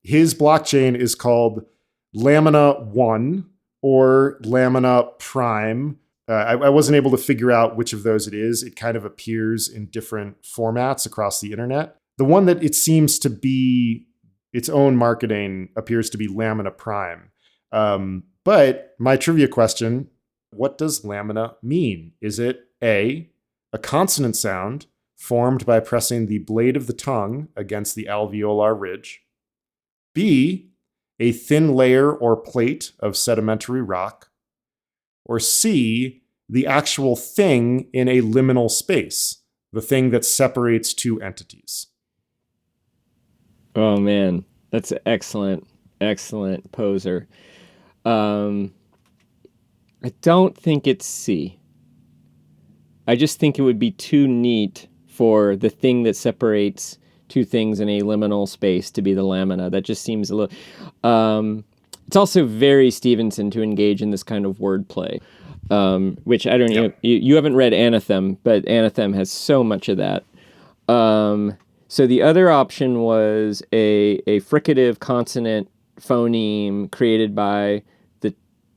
A: his blockchain is called Lamina 1 or Lamina Prime. I wasn't able to figure out which of those it is. It kind of appears in different formats across the internet. The one that it seems to be its own marketing appears to be Lamina Prime. But my trivia question, what does lamina mean? Is it A, a consonant sound formed by pressing the blade of the tongue against the alveolar ridge? B, a thin layer or plate of sedimentary rock? Or C, the actual thing in a liminal space, the thing that separates two entities?
B: Oh man, that's excellent poser. I don't think it's C. I just think it would be too neat for the thing that separates two things in a liminal space to be the lamina. That just seems a little... it's also very Stephenson to engage in this kind of wordplay, which I don't know. You haven't read Anathem, but Anathem has so much of that. So the other option was a fricative consonant phoneme created by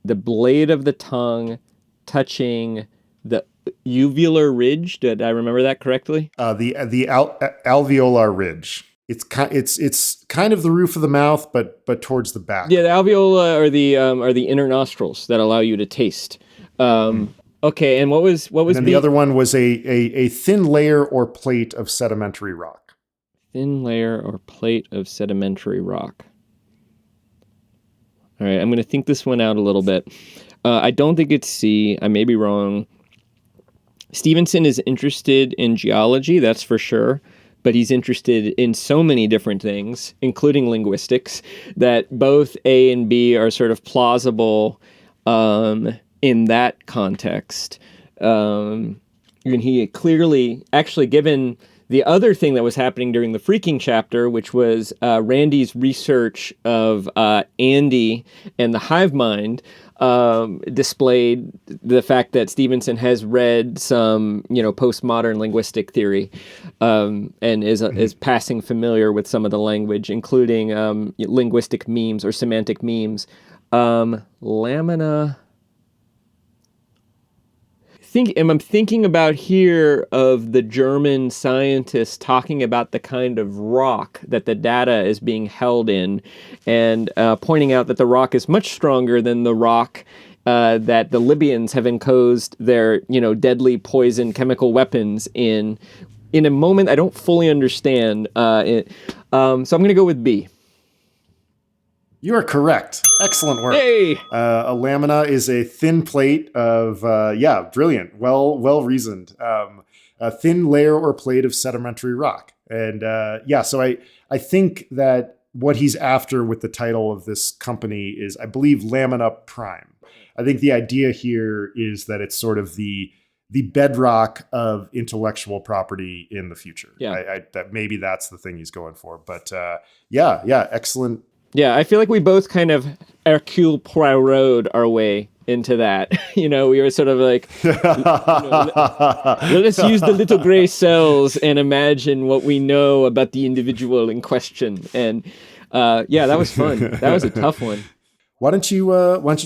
B: the blade of the tongue touching the uvular ridge. Did I remember that correctly?
A: The alveolar ridge. It's kind of the roof of the mouth, but towards the back.
B: Yeah, the alveola are the inner nostrils that allow you to taste. Okay, and what was?
A: And the other one was a thin layer or plate of sedimentary rock.
B: Thin layer or plate of sedimentary rock. All right, I'm going to think this one out a little bit. I don't think it's C. I may be wrong. Stephenson is interested in geology, that's for sure, but he's interested in so many different things, including linguistics, that both A and B are sort of plausible in that context. And he clearly, actually, given the other thing that was happening during the Freaking chapter, which was Randy's research of Andy and the hive mind, displayed the fact that Stephenson has read some, postmodern linguistic theory, and is passing familiar with some of the language, including linguistic memes or semantic memes. Lamina. I'm thinking about here of the German scientists talking about the kind of rock that the data is being held in, and pointing out that the rock is much stronger than the rock that the Libyans have enclosed their, deadly poison chemical weapons in a moment I don't fully understand. So I'm going to go with B.
A: You are correct. Excellent work.
B: Hey!
A: A lamina is a thin plate of, brilliant, well reasoned, a thin layer or plate of sedimentary rock. And so I think that what he's after with the title of this company is, I believe, Lamina Prime. I think the idea here is that it's sort of the bedrock of intellectual property in the future.
B: Yeah.
A: That maybe that's the thing he's going for. But excellent.
B: Yeah, I feel like we both kind of Hercule Poirot our way into that. We were sort of like, let us use the little gray cells and imagine what we know about the individual in question. And that was fun. That was a tough one.
A: Why don't you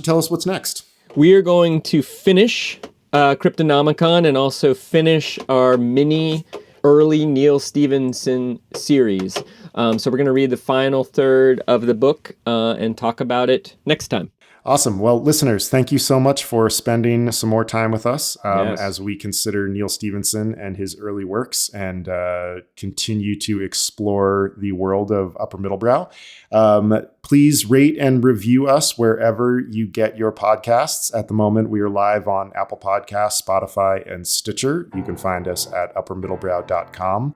A: tell us what's next?
B: We are going to finish Cryptonomicon and also finish our mini early Neal Stephenson series. So we're going to read the final third of the book and talk about it next time.
A: Awesome. Well, listeners, thank you so much for spending some more time with us as we consider Neal Stephenson and his early works and continue to explore the world of Upper Middlebrow. Please rate and review us wherever you get your podcasts. At the moment, we are live on Apple Podcasts, Spotify, and Stitcher. You can find us at uppermiddlebrow.com.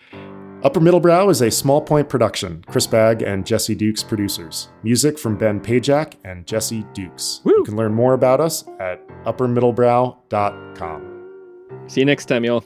A: Upper Middlebrow is a Small Point production. Chris Bagg and Jesse Dukes producers. Music from Ben Pajak and Jesse Dukes.
B: Woo!
A: You can learn more about us at uppermiddlebrow.com.
B: See you next time, y'all.